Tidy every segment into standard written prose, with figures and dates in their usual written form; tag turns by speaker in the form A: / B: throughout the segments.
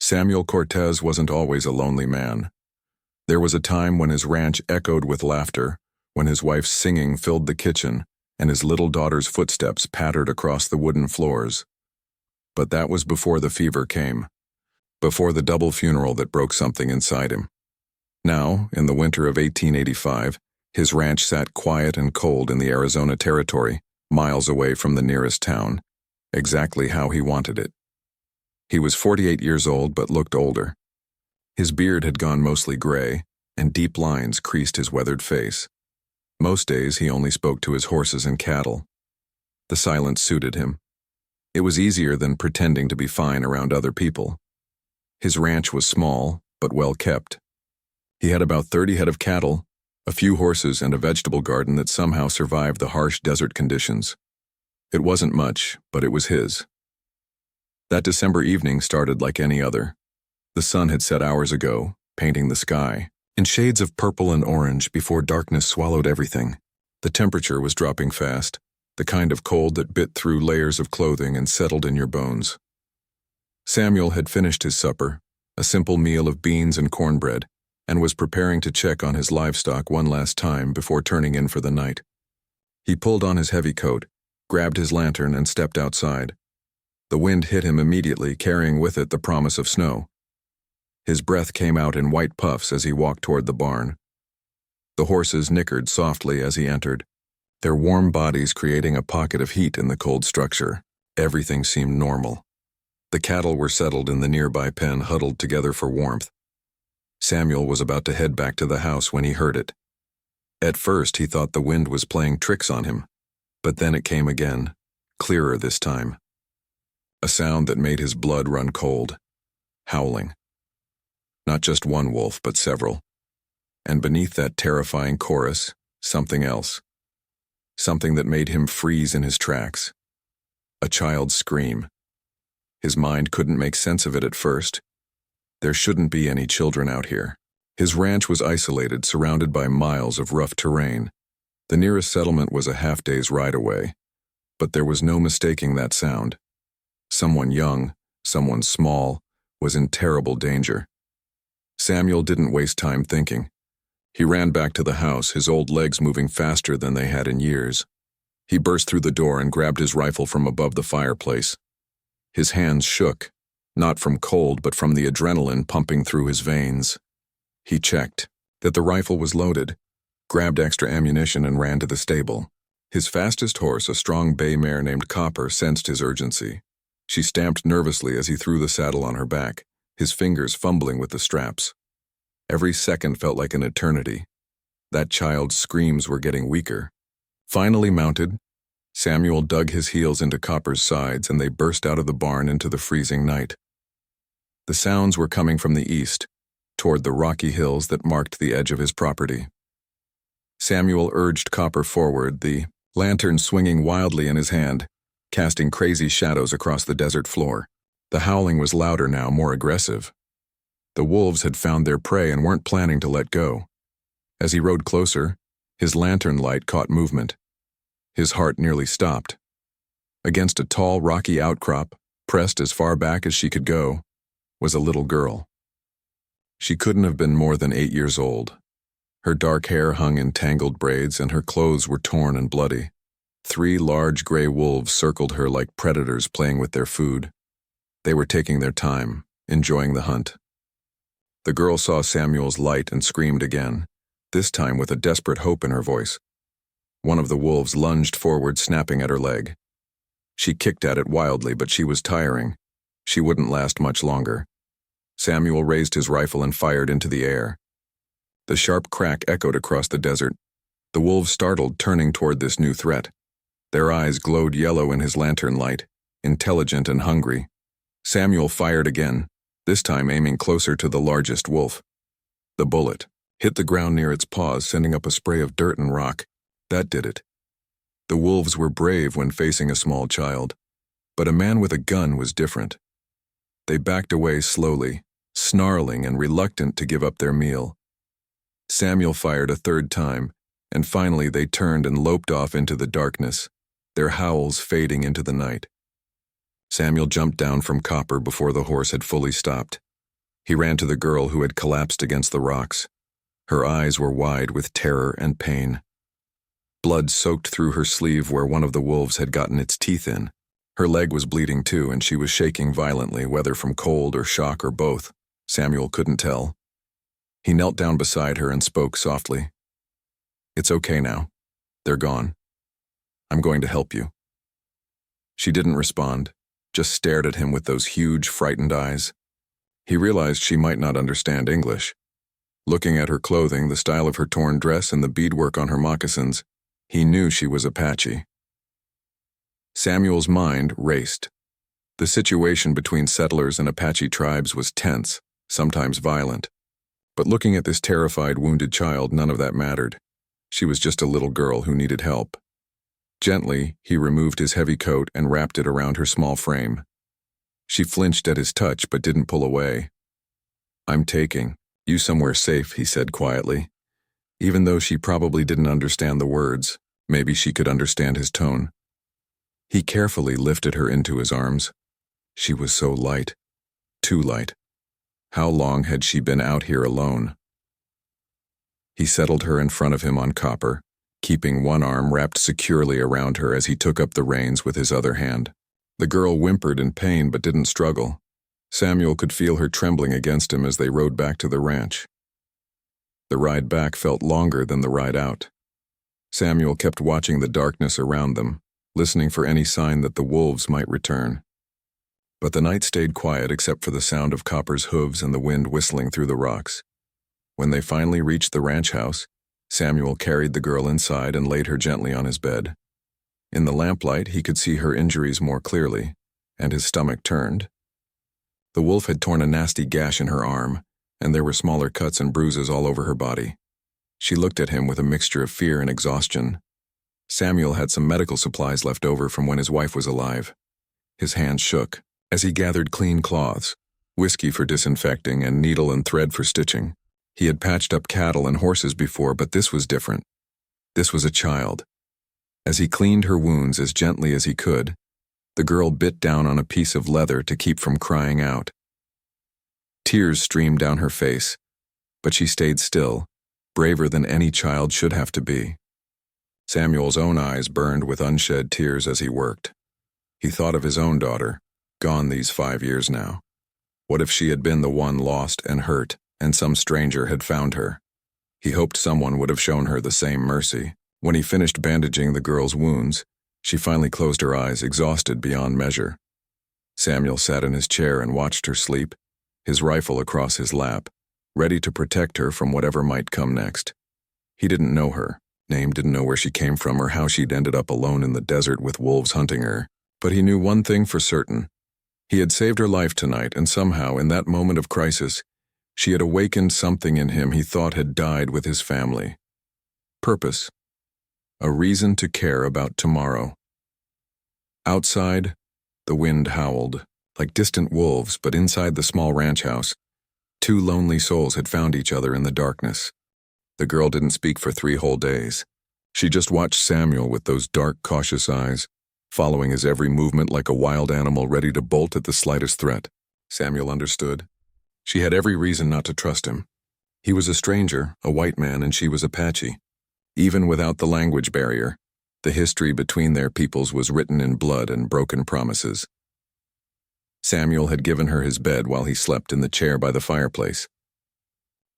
A: Samuel Cortez wasn't always a lonely man. There was a time when his ranch echoed with laughter, when his wife's singing filled the kitchen, and his little daughter's footsteps pattered across the wooden floors. But that was before the fever came, before the double funeral that broke something inside him. Now, in the winter of 1885, his ranch sat quiet and cold in the Arizona Territory, miles away from the nearest town, exactly how he wanted it. He was 48 years old but looked older. His beard had gone mostly gray, and deep lines creased his weathered face. Most days he only spoke to his horses and cattle. The silence suited him. It was easier than pretending to be fine around other people. His ranch was small, but well kept. He had about 30 head of cattle, a few horses, and a vegetable garden that somehow survived the harsh desert conditions. It wasn't much, but it was his. That December evening started like any other. The sun had set hours ago, painting the sky in shades of purple and orange before darkness swallowed everything. The temperature was dropping fast, the kind of cold that bit through layers of clothing and settled in your bones. Samuel had finished his supper, a simple meal of beans and cornbread, and was preparing to check on his livestock one last time before turning in for the night. He pulled on his heavy coat, grabbed his lantern, and stepped outside. The wind hit him immediately, carrying with it the promise of snow. His breath came out in white puffs as he walked toward the barn. The horses nickered softly as he entered, their warm bodies creating a pocket of heat in the cold structure. Everything seemed normal. The cattle were settled in the nearby pen, huddled together for warmth. Samuel was about to head back to the house when he heard it. At first he thought the wind was playing tricks on him, but then it came again, clearer this time. A sound that made his blood run cold. Howling. Not just one wolf, but several. And beneath that terrifying chorus, something else. Something that made him freeze in his tracks. A child's scream. His mind couldn't make sense of it at first. There shouldn't be any children out here. His ranch was isolated, surrounded by miles of rough terrain. The nearest settlement was a half-day's ride away. But there was no mistaking that sound. Someone young, someone small, was in terrible danger. Samuel didn't waste time thinking. He ran back to the house, his old legs moving faster than they had in years. He burst through the door and grabbed his rifle from above the fireplace. His hands shook, not from cold but from the adrenaline pumping through his veins. He checked that the rifle was loaded, grabbed extra ammunition, and ran to the stable. His fastest horse, a strong bay mare named Copper, sensed his urgency. She stamped nervously as he threw the saddle on her back, his fingers fumbling with the straps. Every second felt like an eternity. That child's screams were getting weaker. Finally mounted, Samuel dug his heels into Copper's sides and they burst out of the barn into the freezing night. The sounds were coming from the east, toward the rocky hills that marked the edge of his property. Samuel urged Copper forward, the lantern swinging wildly in his hand, casting crazy shadows across the desert floor. The howling was louder now, more aggressive. The wolves had found their prey and weren't planning to let go. As he rode closer, his lantern light caught movement. His heart nearly stopped. Against a tall, rocky outcrop, pressed as far back as she could go, was a little girl. She couldn't have been more than 8 years old. Her dark hair hung in tangled braids and her clothes were torn and bloody. 3 large gray wolves circled her like predators playing with their food. They were taking their time, enjoying the hunt. The girl saw Samuel's light and screamed again, this time with a desperate hope in her voice. One of the wolves lunged forward, snapping at her leg. She kicked at it wildly, but she was tiring. She wouldn't last much longer. Samuel raised his rifle and fired into the air. The sharp crack echoed across the desert. The wolves startled, turning toward this new threat. Their eyes glowed yellow in his lantern light, intelligent and hungry. Samuel fired again, this time aiming closer to the largest wolf. The bullet hit the ground near its paws, sending up a spray of dirt and rock. That did it. The wolves were brave when facing a small child, but a man with a gun was different. They backed away slowly, snarling and reluctant to give up their meal. Samuel fired a third time, and finally they turned and loped off into the darkness, their howls fading into the night. Samuel jumped down from Copper before the horse had fully stopped. He ran to the girl who had collapsed against the rocks. Her eyes were wide with terror and pain. Blood soaked through her sleeve where one of the wolves had gotten its teeth in. Her leg was bleeding too, and she was shaking violently, whether from cold or shock or both. Samuel couldn't tell. He knelt down beside her and spoke softly. "It's okay now. They're gone. I'm going to help you." She didn't respond, just stared at him with those huge, frightened eyes. He realized she might not understand English. Looking at her clothing, the style of her torn dress, and the beadwork on her moccasins, he knew she was Apache. Samuel's mind raced. The situation between settlers and Apache tribes was tense, sometimes violent. But looking at this terrified, wounded child, none of that mattered. She was just a little girl who needed help. Gently, he removed his heavy coat and wrapped it around her small frame. She flinched at his touch but didn't pull away. "I'm taking you somewhere safe," he said quietly. Even though she probably didn't understand the words, maybe she could understand his tone. He carefully lifted her into his arms. She was so light, too light. How long had she been out here alone? He settled her in front of him on copper, keeping one arm wrapped securely around her as he took up the reins with his other hand. The girl whimpered in pain but didn't struggle. Samuel could feel her trembling against him as they rode back to the ranch. The ride back felt longer than the ride out. Samuel kept watching the darkness around them, listening for any sign that the wolves might return. But the night stayed quiet except for the sound of Copper's hooves and the wind whistling through the rocks. When they finally reached the ranch house, Samuel carried the girl inside and laid her gently on his bed. In the lamplight, he could see her injuries more clearly, and his stomach turned. The wolf had torn a nasty gash in her arm, and there were smaller cuts and bruises all over her body. She looked at him with a mixture of fear and exhaustion. Samuel had some medical supplies left over from when his wife was alive. His hands shook as he gathered clean cloths, whiskey for disinfecting, and needle and thread for stitching. He had patched up cattle and horses before, but this was different. This was a child. As he cleaned her wounds as gently as he could, the girl bit down on a piece of leather to keep from crying out. Tears streamed down her face, but she stayed still, braver than any child should have to be. Samuel's own eyes burned with unshed tears as he worked. He thought of his own daughter, gone these 5 years now. What if she had been the one lost and hurt, and some stranger had found her? He hoped someone would have shown her the same mercy. When he finished bandaging the girl's wounds, she finally closed her eyes, exhausted beyond measure. Samuel sat in his chair and watched her sleep, his rifle across his lap, ready to protect her from whatever might come next. He didn't know her. Name didn't know where she came from or how she'd ended up alone in the desert with wolves hunting her. But he knew one thing for certain. He had saved her life tonight, and somehow, in that moment of crisis, she had awakened something in him he thought had died with his family. Purpose. A reason to care about tomorrow. Outside, the wind howled, like distant wolves, but inside the small ranch house, two lonely souls had found each other in the darkness. The girl didn't speak for 3 whole days. She just watched Samuel with those dark, cautious eyes, following his every movement like a wild animal ready to bolt at the slightest threat. Samuel understood. She had every reason not to trust him. He was a stranger, a white man, and she was Apache. Even without the language barrier, the history between their peoples was written in blood and broken promises. Samuel had given her his bed while he slept in the chair by the fireplace.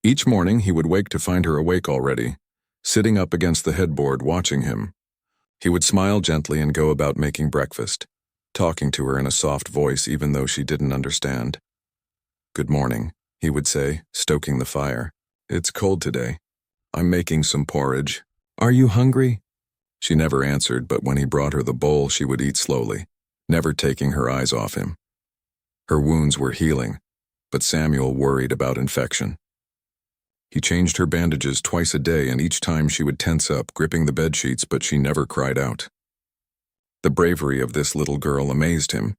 A: Each morning he would wake to find her awake already, sitting up against the headboard watching him. He would smile gently and go about making breakfast, talking to her in a soft voice even though she didn't understand. "Good morning," he would say, stoking the fire. "It's cold today. I'm making some porridge. Are you hungry?" She never answered, but when he brought her the bowl, she would eat slowly, never taking her eyes off him. Her wounds were healing, but Samuel worried about infection. He changed her bandages twice a day, and each time she would tense up, gripping the bedsheets, but she never cried out. The bravery of this little girl amazed him.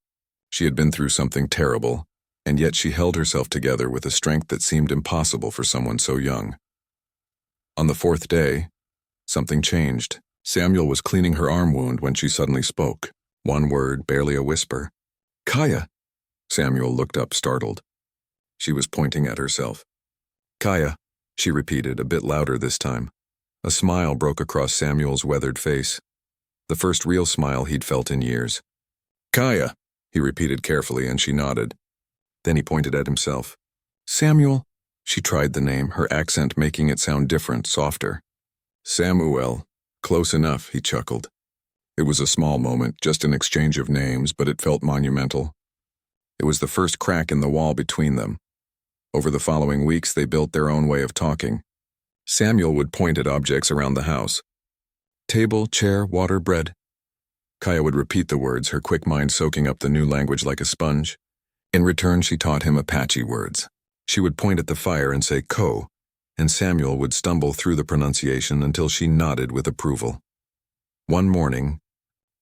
A: She had been through something terrible, and yet she held herself together with a strength that seemed impossible for someone so young. On the 4th day, something changed. Samuel was cleaning her arm wound when she suddenly spoke. One word, barely a whisper. "Kaya!" Samuel looked up, startled. She was pointing at herself. Kaya, she repeated, a bit louder this time. A smile broke across Samuel's weathered face. The first real smile he'd felt in years. Kaya, he repeated carefully, and she nodded. Then he pointed at himself. Samuel, she tried the name, her accent making it sound different, softer. Samuel, close enough, he chuckled. It was a small moment, just an exchange of names, but it felt monumental. It was the first crack in the wall between them. Over the following weeks, they built their own way of talking. Samuel would point at objects around the house. Table, chair, water, bread. Kaya would repeat the words, her quick mind soaking up the new language like a sponge. In return, she taught him Apache words. She would point at the fire and say ko, and Samuel would stumble through the pronunciation until she nodded with approval. One morning,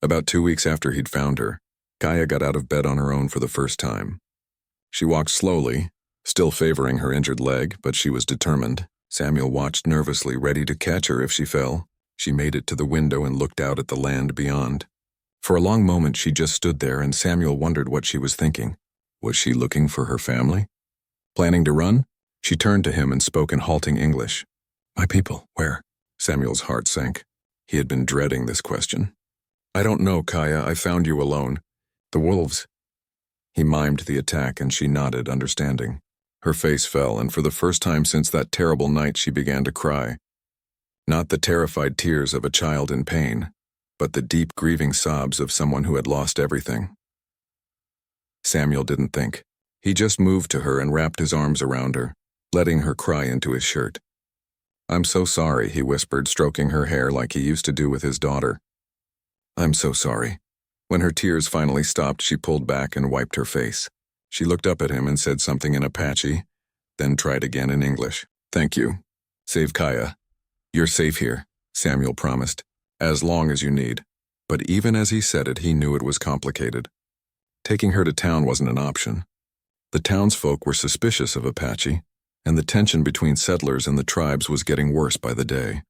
A: about 2 weeks after he'd found her, Kaya got out of bed on her own for the first time. She walked slowly, still favoring her injured leg, but she was determined. Samuel watched nervously, ready to catch her if she fell. She made it to the window and looked out at the land beyond. For a long moment she just stood there, and Samuel wondered what she was thinking. Was she looking for her family? Planning to run? She turned to him and spoke in halting English. My people, where? Samuel's heart sank. He had been dreading this question. I don't know, Kaya. I found you alone. The wolves. He mimed the attack, and she nodded, understanding. Her face fell, and for the first time since that terrible night she began to cry. Not the terrified tears of a child in pain, but the deep grieving sobs of someone who had lost everything. Samuel didn't think. He just moved to her and wrapped his arms around her, letting her cry into his shirt. I'm so sorry, he whispered, stroking her hair like he used to do with his daughter. I'm so sorry. When her tears finally stopped, she pulled back and wiped her face. She looked up at him and said something in Apache, then tried again in English. Thank you. Save Kaya. You're safe here, Samuel promised, as long as you need. But even as he said it, he knew it was complicated. Taking her to town wasn't an option. The townsfolk were suspicious of Apache, and the tension between settlers and the tribes was getting worse by the day.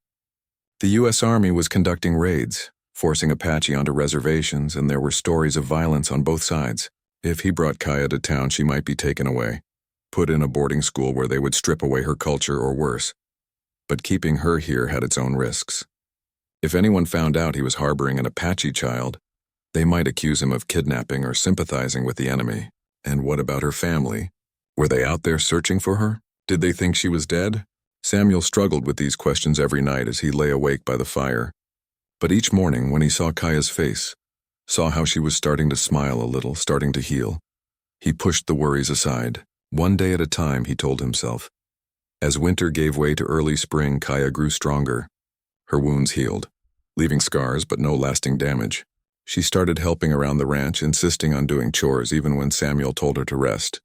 A: The U.S. Army was conducting raids, forcing Apache onto reservations, and there were stories of violence on both sides. If he brought Kaya to town, she might be taken away, put in a boarding school where they would strip away her culture or worse. But keeping her here had its own risks. If anyone found out he was harboring an Apache child, they might accuse him of kidnapping or sympathizing with the enemy. And what about her family? Were they out there searching for her? Did they think she was dead? Samuel struggled with these questions every night as he lay awake by the fire. But each morning, when he saw Kaya's face, saw how she was starting to smile a little, starting to heal, he pushed the worries aside. One day at a time, he told himself. As winter gave way to early spring, Kaya grew stronger. Her wounds healed, leaving scars but no lasting damage. She started helping around the ranch, insisting on doing chores even when Samuel told her to rest.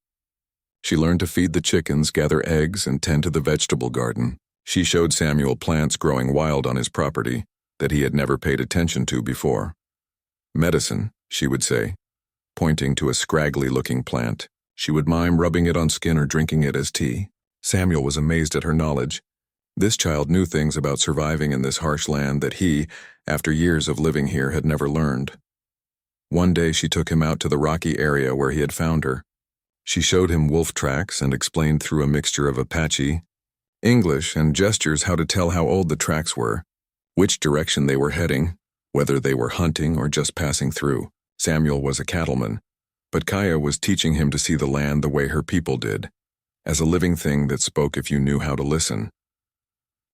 A: She learned to feed the chickens, gather eggs, and tend to the vegetable garden. She showed Samuel plants growing wild on his property that he had never paid attention to before. Medicine, she would say, pointing to a scraggly-looking plant. She would mime rubbing it on skin or drinking it as tea. Samuel was amazed at her knowledge. This child knew things about surviving in this harsh land that he, after years of living here, had never learned. One day she took him out to the rocky area where he had found her. She showed him wolf tracks and explained through a mixture of Apache, English, and gestures how to tell how old the tracks were, which direction they were heading, whether they were hunting or just passing through. Samuel was a cattleman, but Kaya was teaching him to see the land the way her people did, as a living thing that spoke if you knew how to listen.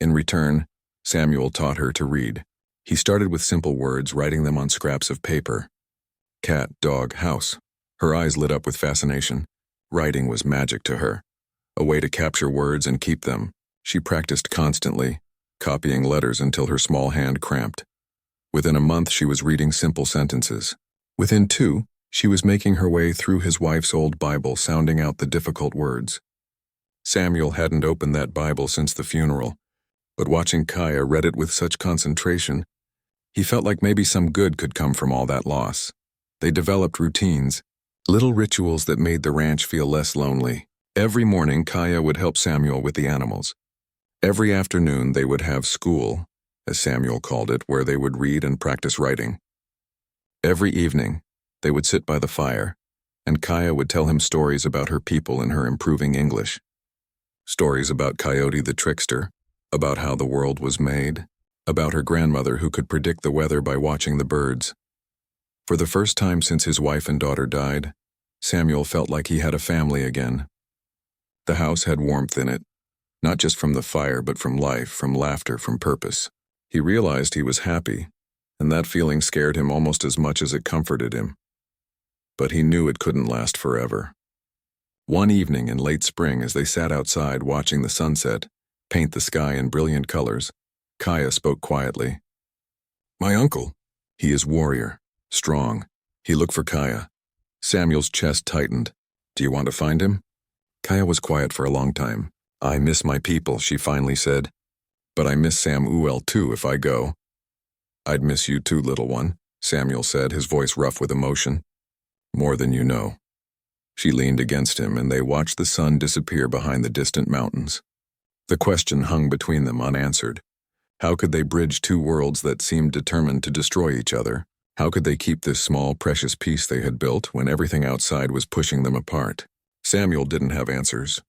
A: In return, Samuel taught her to read. He started with simple words, writing them on scraps of paper. Cat, dog, house. Her eyes lit up with fascination. Writing was magic to her, a way to capture words and keep them. She practiced constantly, copying letters until her small hand cramped. Within a month, she was reading simple sentences. Within 2, she was making her way through his wife's old Bible, sounding out the difficult words. Samuel hadn't opened that Bible since the funeral, but watching Kaya read it with such concentration, he felt like maybe some good could come from all that loss. They developed routines, little rituals that made the ranch feel less lonely. Every morning, Kaya would help Samuel with the animals. Every afternoon, they would have school, as Samuel called it, where they would read and practice writing. Every evening, they would sit by the fire, and Kaya would tell him stories about her people and her improving English. Stories about Coyote the trickster, about how the world was made, about her grandmother who could predict the weather by watching the birds. For the first time since his wife and daughter died, Samuel felt like he had a family again. The house had warmth in it, not just from the fire but from life, from laughter, from purpose. He realized he was happy, and that feeling scared him almost as much as it comforted him. But he knew it couldn't last forever. One evening in late spring, as they sat outside watching the sunset paint the sky in brilliant colors, Kaya spoke quietly. "My uncle. He is warrior, strong." He looked for Kaya. Samuel's chest tightened. "Do you want to find him?" Kaya was quiet for a long time. "I miss my people," she finally said. "But I miss Samuel too if I go." "I'd miss you too, little one," Samuel said, his voice rough with emotion. "More than you know." She leaned against him, and they watched the sun disappear behind the distant mountains. The question hung between them unanswered. How could they bridge two worlds that seemed determined to destroy each other? How could they keep this small, precious piece they had built when everything outside was pushing them apart? Samuel didn't have answers.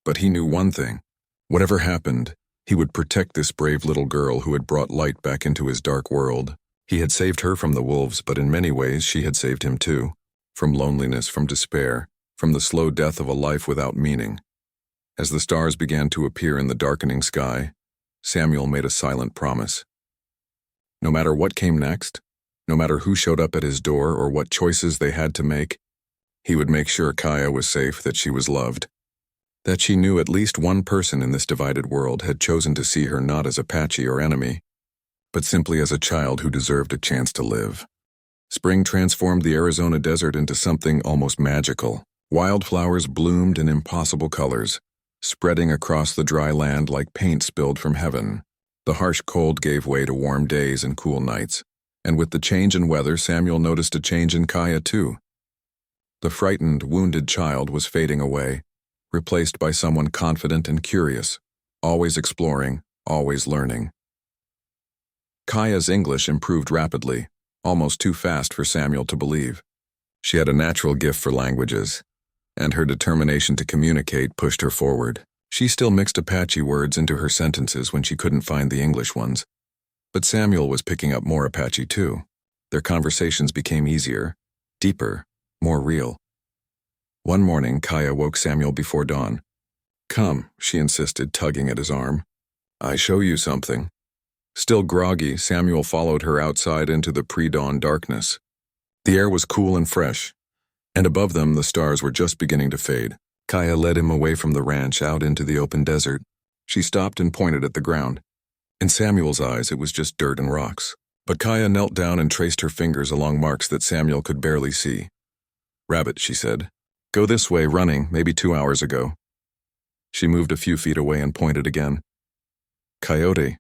A: But he knew one thing. Whatever happened, he would protect this brave little girl who had brought light back into his dark world. He had saved her from the wolves, but in many ways she had saved him too. From loneliness, from despair, from the slow death of a life without meaning. As the stars began to appear in the darkening sky, Samuel made a silent promise. No matter what came next, no matter who showed up at his door or what choices they had to make, he would make sure Kaya was safe, that she was loved, that she knew at least one person in this divided world had chosen to see her not as Apache or enemy, but simply as a child who deserved a chance to live. Spring transformed the Arizona desert into something almost magical. Wildflowers bloomed in impossible colors, spreading across the dry land like paint spilled from heaven. The harsh cold gave way to warm days and cool nights, and with the change in weather, Samuel noticed a change in Kaya too. The frightened, wounded child was fading away, replaced by someone confident and curious, always exploring, always learning. Kaya's English improved rapidly, almost too fast for Samuel to believe. She had a natural gift for languages, and her determination to communicate pushed her forward. She still mixed Apache words into her sentences when she couldn't find the English ones. But Samuel was picking up more Apache too. Their conversations became easier, deeper, more real. One morning, Kaya woke Samuel before dawn. "Come," she insisted, tugging at his arm. "I show you something." Still groggy, Samuel followed her outside into the pre-dawn darkness. The air was cool and fresh, and above them the stars were just beginning to fade. Kaya led him away from the ranch out into the open desert. She stopped and pointed at the ground. In Samuel's eyes, it was just dirt and rocks. But Kaya knelt down and traced her fingers along marks that Samuel could barely see. "Rabbit," she said. "Go this way, running, maybe 2 hours ago." She moved a few feet away and pointed again. "Coyote.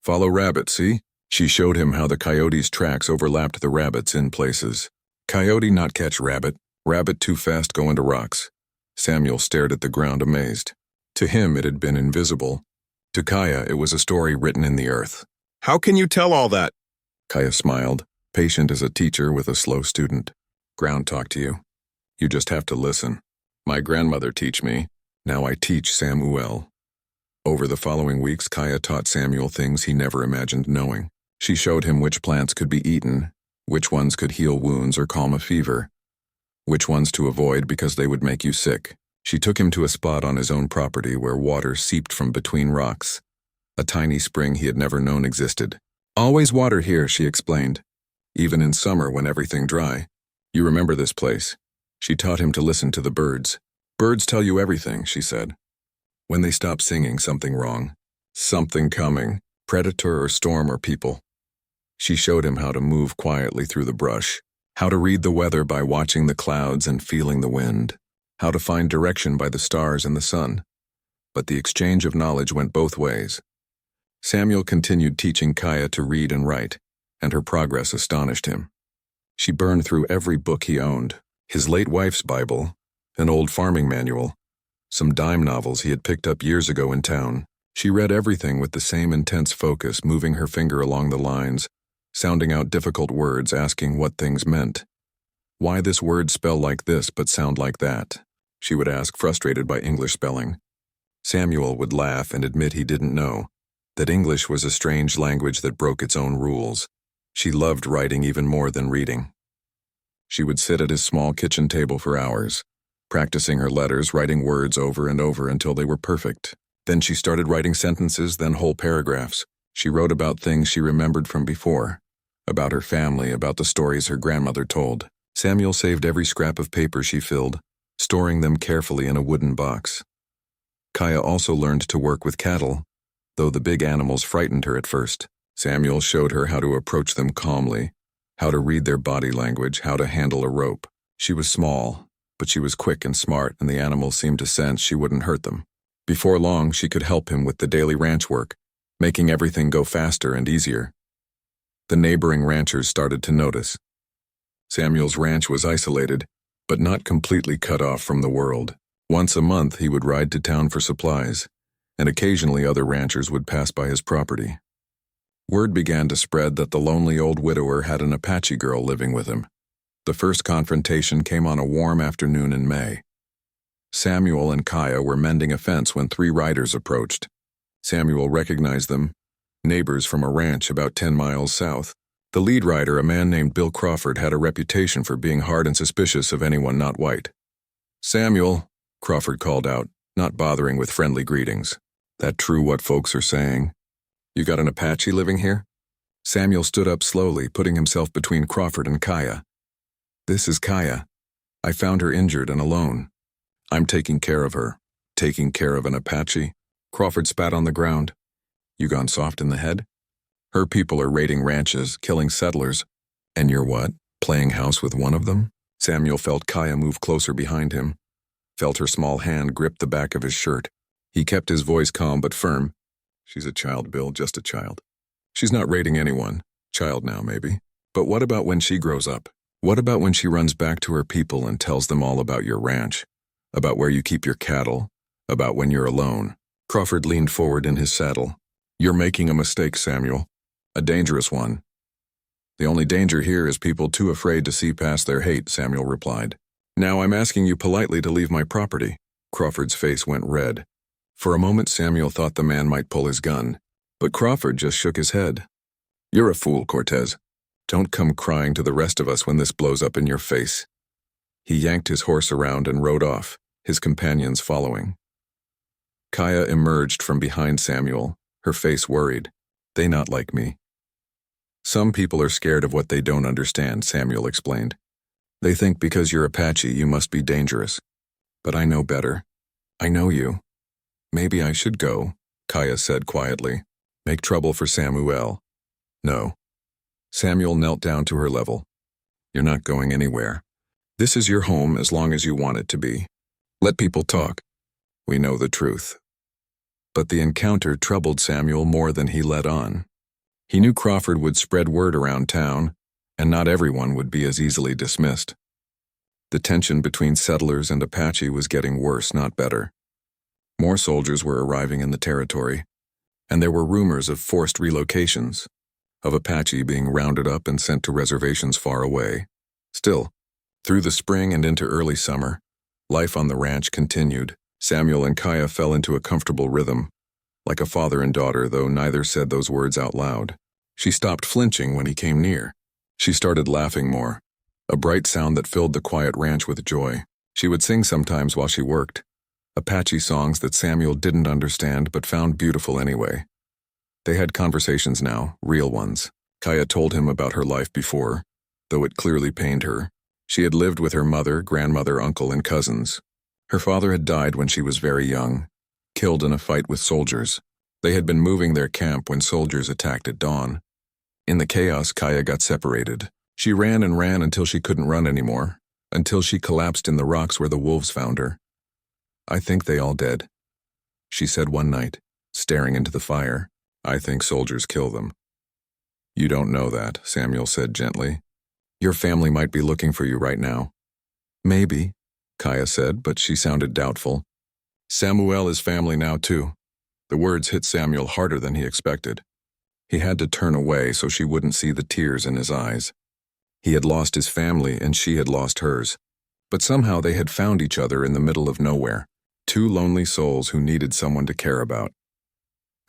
A: Follow Rabbit, see?" She showed him how the coyote's tracks overlapped the rabbit's in places. Coyote not catch rabbit, rabbit too fast go into rocks. Samuel stared at the ground amazed. To him it had been invisible. To Kaya it was a story written in the earth. "How can you tell all that?" Kaya smiled, patient as a teacher with a slow student. "Ground talk to you. You just have to listen. My grandmother teach me. Now I teach Samuel." Over the following weeks, Kaya taught Samuel things he never imagined knowing. She showed him which plants could be eaten, which ones could heal wounds or calm a fever, which ones to avoid because they would make you sick. She took him to a spot on his own property where water seeped from between rocks, a tiny spring he had never known existed. "Always water here," she explained, "even in summer when everything dry. You remember this place." She taught him to listen to the birds. "Birds tell you everything," she said. When they stop singing, something wrong. Something coming. Predator or storm or people. She showed him how to move quietly through the brush, how to read the weather by watching the clouds and feeling the wind, how to find direction by the stars and the sun. But the exchange of knowledge went both ways. Samuel continued teaching Kaya to read and write, and her progress astonished him. She burned through every book he owned, his late wife's Bible, an old farming manual, some dime novels he had picked up years ago in town. She read everything with the same intense focus, moving her finger along the lines, sounding out difficult words, asking what things meant. Why this word spell like this but sound like that? She would ask, frustrated by English spelling. Samuel would laugh and admit he didn't know, that English was a strange language that broke its own rules. She loved writing even more than reading. She would sit at his small kitchen table for hours, practicing her letters, writing words over and over until they were perfect. Then she started writing sentences, then whole paragraphs. She wrote about things she remembered from before, about her family, about the stories her grandmother told. Samuel saved every scrap of paper she filled, storing them carefully in a wooden box. Kaya also learned to work with cattle, though the big animals frightened her at first. Samuel showed her how to approach them calmly, how to read their body language, how to handle a rope. She was small, but she was quick and smart, and the animals seemed to sense she wouldn't hurt them. Before long, she could help him with the daily ranch work, making everything go faster and easier. The neighboring ranchers started to notice. Samuel's ranch was isolated, but not completely cut off from the world. Once a month, he would ride to town for supplies, and occasionally other ranchers would pass by his property. Word began to spread that the lonely old widower had an Apache girl living with him. The first confrontation came on a warm afternoon in May. Samuel and Kaya were mending a fence when 3 riders approached. Samuel recognized them, neighbors from a ranch about 10 miles south. The lead rider, a man named Bill Crawford, had a reputation for being hard and suspicious of anyone not white. "Samuel," Crawford called out, not bothering with friendly greetings. "That true what folks are saying? You got an Apache living here?" Samuel stood up slowly, putting himself between Crawford and Kaya. "This is Kaya. I found her injured and alone. I'm taking care of her." "Taking care of an Apache?" Crawford spat on the ground. "You gone soft in the head? Her people are raiding ranches, killing settlers. And you're what, playing house with one of them?" Samuel felt Kaya move closer behind him, felt her small hand grip the back of his shirt. He kept his voice calm but firm. "She's a child, Bill, just a child. She's not raiding anyone. Child now, maybe. But what about when she grows up? What about when she runs back to her people and tells them all about your ranch? About where you keep your cattle? About when you're alone?" Crawford leaned forward in his saddle. "You're making a mistake, Samuel. A dangerous one." "The only danger here is people too afraid to see past their hate," Samuel replied. "Now I'm asking you politely to leave my property." Crawford's face went red. For a moment Samuel thought the man might pull his gun, but Crawford just shook his head. "You're a fool, Cortez. Don't come crying to the rest of us when this blows up in your face." He yanked his horse around and rode off, his companions following. Kaya emerged from behind Samuel, her face worried. "They not like me." "Some people are scared of what they don't understand," Samuel explained. "They think because you're Apache you must be dangerous. But I know better. I know you. Maybe I should go," Kaya said quietly. "Make trouble for Samuel." "No." Samuel knelt down to her level. "You're not going anywhere. This is your home as long as you want it to be. Let people talk. We know the truth." But the encounter troubled Samuel more than he let on. He knew Crawford would spread word around town, and not everyone would be as easily dismissed. The tension between settlers and Apache was getting worse, not better. More soldiers were arriving in the territory, and there were rumors of forced relocations, of Apache being rounded up and sent to reservations far away. Still, through the spring and into early summer, life on the ranch continued. Samuel and Kaya fell into a comfortable rhythm, like a father and daughter, though neither said those words out loud. She stopped flinching when he came near. She started laughing more, a bright sound that filled the quiet ranch with joy. She would sing sometimes while she worked, Apache songs that Samuel didn't understand but found beautiful anyway. They had conversations now, real ones. Kaya told him about her life before, though it clearly pained her. She had lived with her mother, grandmother, uncle, and cousins. Her father had died when she was very young, killed in a fight with soldiers. They had been moving their camp when soldiers attacked at dawn. In the chaos, Kaya got separated. She ran and ran until she couldn't run anymore, until she collapsed in the rocks where the wolves found her. "I think they all dead," she said one night, staring into the fire. "I think soldiers kill them." "You don't know that," Samuel said gently. "Your family might be looking for you right now." "Maybe," Kaya said, but she sounded doubtful. "Samuel is family now too." The words hit Samuel harder than he expected. He had to turn away so she wouldn't see the tears in his eyes. He had lost his family and she had lost hers. But somehow they had found each other in the middle of nowhere, two lonely souls who needed someone to care about.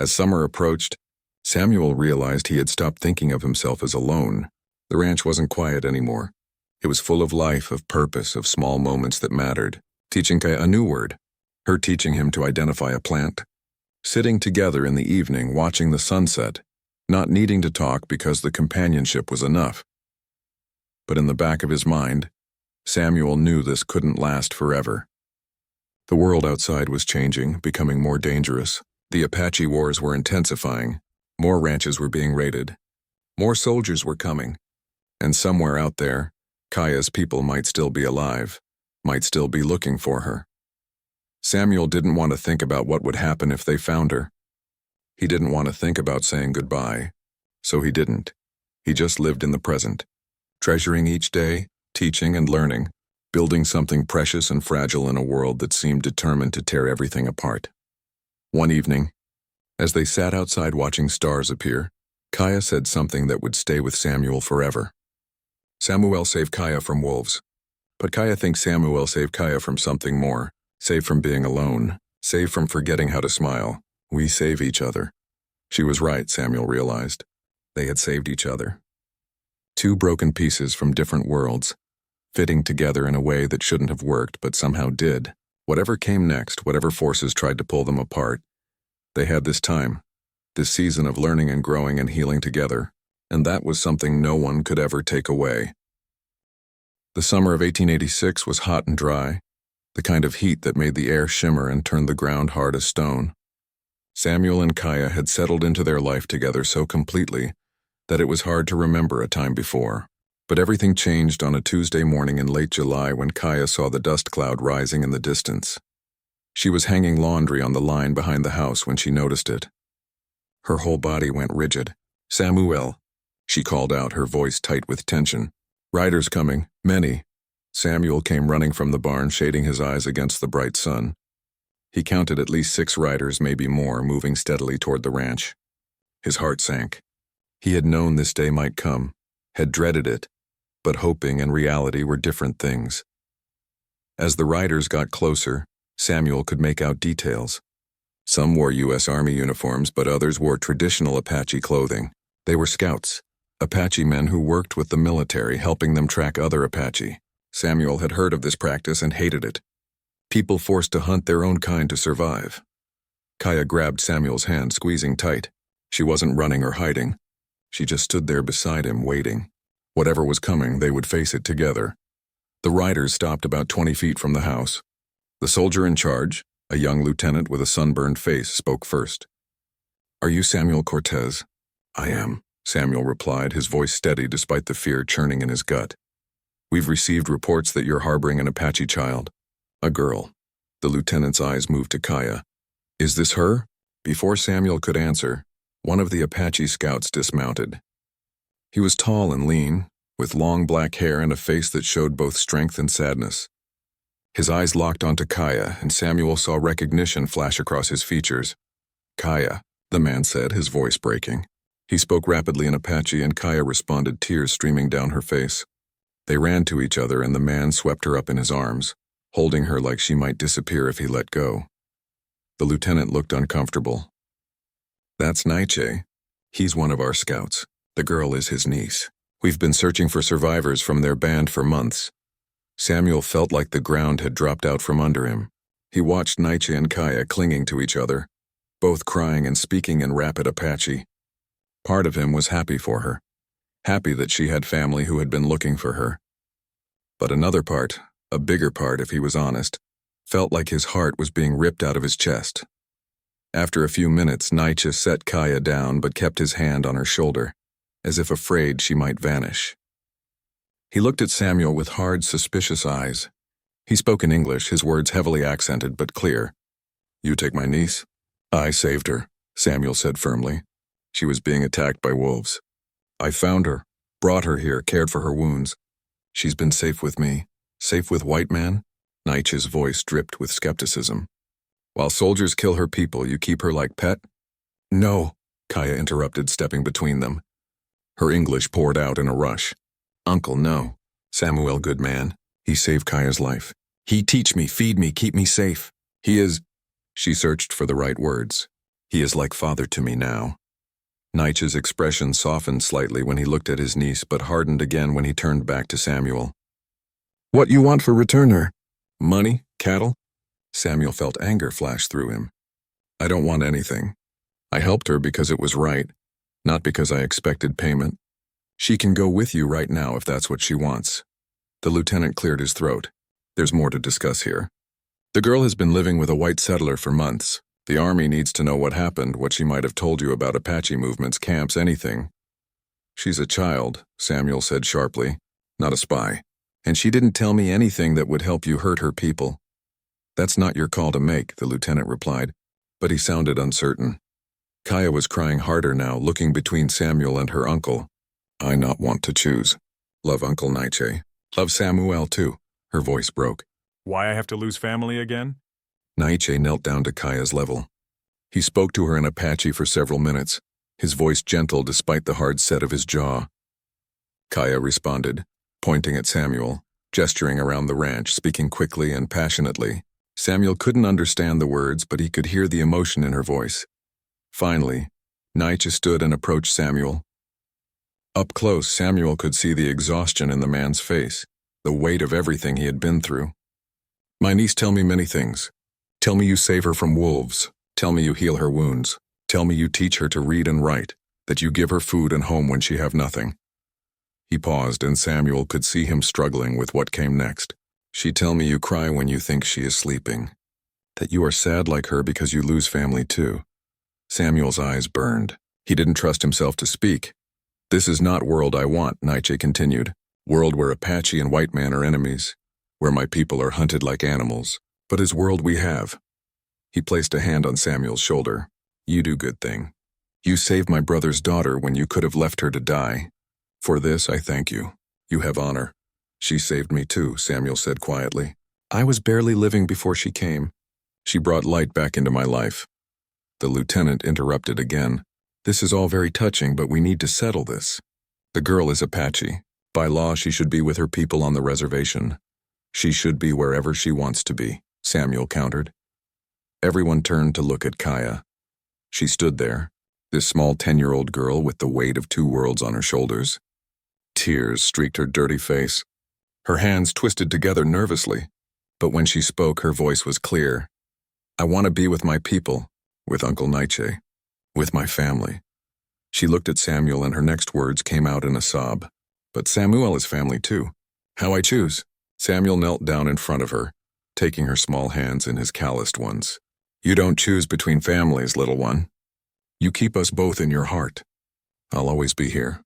A: As summer approached, Samuel realized he had stopped thinking of himself as alone. The ranch wasn't quiet anymore. It was full of life, of purpose, of small moments that mattered. Teaching Kaya a new word, her teaching him to identify a plant. Sitting together in the evening watching the sunset, not needing to talk because the companionship was enough. But in the back of his mind, Samuel knew this couldn't last forever. The world outside was changing, becoming more dangerous. The Apache wars were intensifying. More ranches were being raided. More soldiers were coming. And somewhere out there, Kaya's people might still be alive, might still be looking for her. Samuel didn't want to think about what would happen if they found her. He didn't want to think about saying goodbye, so he didn't. He just lived in the present, treasuring each day, teaching and learning, building something precious and fragile in a world that seemed determined to tear everything apart. One evening, as they sat outside watching stars appear, Kaya said something that would stay with Samuel forever. Samuel saved Kaya from wolves. But Kaya thinks Samuel saved Kaya from something more, saved from being alone, saved from forgetting how to smile. We save each other. She was right, Samuel realized. They had saved each other. Two broken pieces from different worlds, fitting together in a way that shouldn't have worked but somehow did. Whatever came next, whatever forces tried to pull them apart, they had this time, this season of learning and growing and healing together, and that was something no one could ever take away. The summer of 1886 was hot and dry, the kind of heat that made the air shimmer and turned the ground hard as stone. Samuel and Kaya had settled into their life together so completely that it was hard to remember a time before. But everything changed on a Tuesday morning in late July when Kaya saw the dust cloud rising in the distance. She was hanging laundry on the line behind the house when she noticed it. Her whole body went rigid. "Samuel," she called out, her voice tight with tension. "Riders coming, many." Samuel came running from the barn, shading his eyes against the bright sun. He counted at least 6 riders, maybe more, moving steadily toward the ranch. His heart sank. He had known this day might come, had dreaded it, but hoping and reality were different things. As the riders got closer, Samuel could make out details. Some wore U.S. Army uniforms, but others wore traditional Apache clothing. They were scouts, Apache men who worked with the military, helping them track other Apache. Samuel had heard of this practice and hated it. People forced to hunt their own kind to survive. Kaya grabbed Samuel's hand, squeezing tight. She wasn't running or hiding. She just stood there beside him, waiting. Whatever was coming, they would face it together. The riders stopped about 20 feet from the house. The soldier in charge, a young lieutenant with a sunburned face, spoke first. "Are you Samuel Cortez?" "I am," Samuel replied, his voice steady despite the fear churning in his gut. "We've received reports that you're harboring an Apache child. A girl." The lieutenant's eyes moved to Kaya. "Is this her?" Before Samuel could answer, one of the Apache scouts dismounted. He was tall and lean, with long black hair and a face that showed both strength and sadness. His eyes locked onto Kaya, and Samuel saw recognition flash across his features. "Kaya," the man said, his voice breaking. He spoke rapidly in Apache, and Kaya responded, tears streaming down her face. They ran to each other, and the man swept her up in his arms, holding her like she might disappear if he let go. The lieutenant looked uncomfortable. "That's Nietzsche. He's one of our scouts. The girl is his niece. We've been searching for survivors from their band for months." Samuel felt like the ground had dropped out from under him. He watched Nietzsche and Kaya clinging to each other, both crying and speaking in rapid Apache. Part of him was happy for her, happy that she had family who had been looking for her. But another part, a bigger part if he was honest, felt like his heart was being ripped out of his chest. After a few minutes, Nietzsche set Kaya down but kept his hand on her shoulder, as if afraid she might vanish. He looked at Samuel with hard, suspicious eyes. He spoke in English, his words heavily accented but clear. "You take my niece?" "I saved her," Samuel said firmly. "She was being attacked by wolves. I found her, brought her here, cared for her wounds. She's been safe with me." "Safe with white man?" Nietzsche's voice dripped with skepticism. "While soldiers kill her people, you keep her like pet?" "No," Kaya interrupted, stepping between them. Her English poured out in a rush. Uncle, no. Samuel, good man. He saved Kaya's life. He teach me, feed me, keep me safe. He is... She searched for the right words. He is like father to me now. Nietzsche's expression softened slightly when he looked at his niece, but hardened again when he turned back to Samuel. What you want for return her? Money? Cattle? Samuel felt anger flash through him. I don't want anything. I helped her because it was right, not because I expected payment. She can go with you right now if that's what she wants. The lieutenant cleared his throat. There's more to discuss here. The girl has been living with a white settler for months. The army needs to know what happened, what she might have told you about Apache movements, camps, anything. She's a child, Samuel said sharply, not a spy. And she didn't tell me anything that would help you hurt her people. That's not your call to make, the lieutenant replied, but he sounded uncertain. Kaya was crying harder now, looking between Samuel and her uncle. I not want to choose. Love Uncle Nietzsche. Love Samuel too. Her voice broke.
B: Why I have to lose family again?
A: Nietzsche knelt down to Kaya's level. He spoke to her in Apache for several minutes, his voice gentle despite the hard set of his jaw. Kaya responded, pointing at Samuel, gesturing around the ranch, speaking quickly and passionately. Samuel couldn't understand the words, but he could hear the emotion in her voice. Finally, Nietzsche stood and approached Samuel. Up close, Samuel could see the exhaustion in the man's face, the weight of everything he had been through. My niece tell me many things. Tell me you save her from wolves. Tell me you heal her wounds. Tell me you teach her to read and write, that you give her food and home when she have nothing. He paused, and Samuel could see him struggling with what came next. She tell me you cry when you think she is sleeping. That you are sad like her because you lose family too. Samuel's eyes burned. He didn't trust himself to speak. This is not world I want, Nietzsche continued. World where Apache and white man are enemies, where my people are hunted like animals, but is world we have. He placed a hand on Samuel's shoulder. You do good thing. You saved my brother's daughter when you could have left her to die. For this I thank you. You have honor. She saved me too, Samuel said quietly. I was barely living before she came. She brought light back into my life. The lieutenant interrupted again. This is all very touching, but we need to settle this. The girl is Apache. By law, she should be with her people on the reservation. She should be wherever she wants to be, Samuel countered. Everyone turned to look at Kaya. She stood there, this small 10-year-old girl with the weight of two worlds on her shoulders. Tears streaked her dirty face. Her hands twisted together nervously, but when she spoke, her voice was clear. I want to be with my people, with Uncle Nietzsche, with my family. She looked at Samuel, and her next words came out in a sob. But Samuel is family too. How I choose? Samuel knelt down in front of her, taking her small hands in his calloused ones. You don't choose between families, little one. You keep us both in your heart. I'll always be here.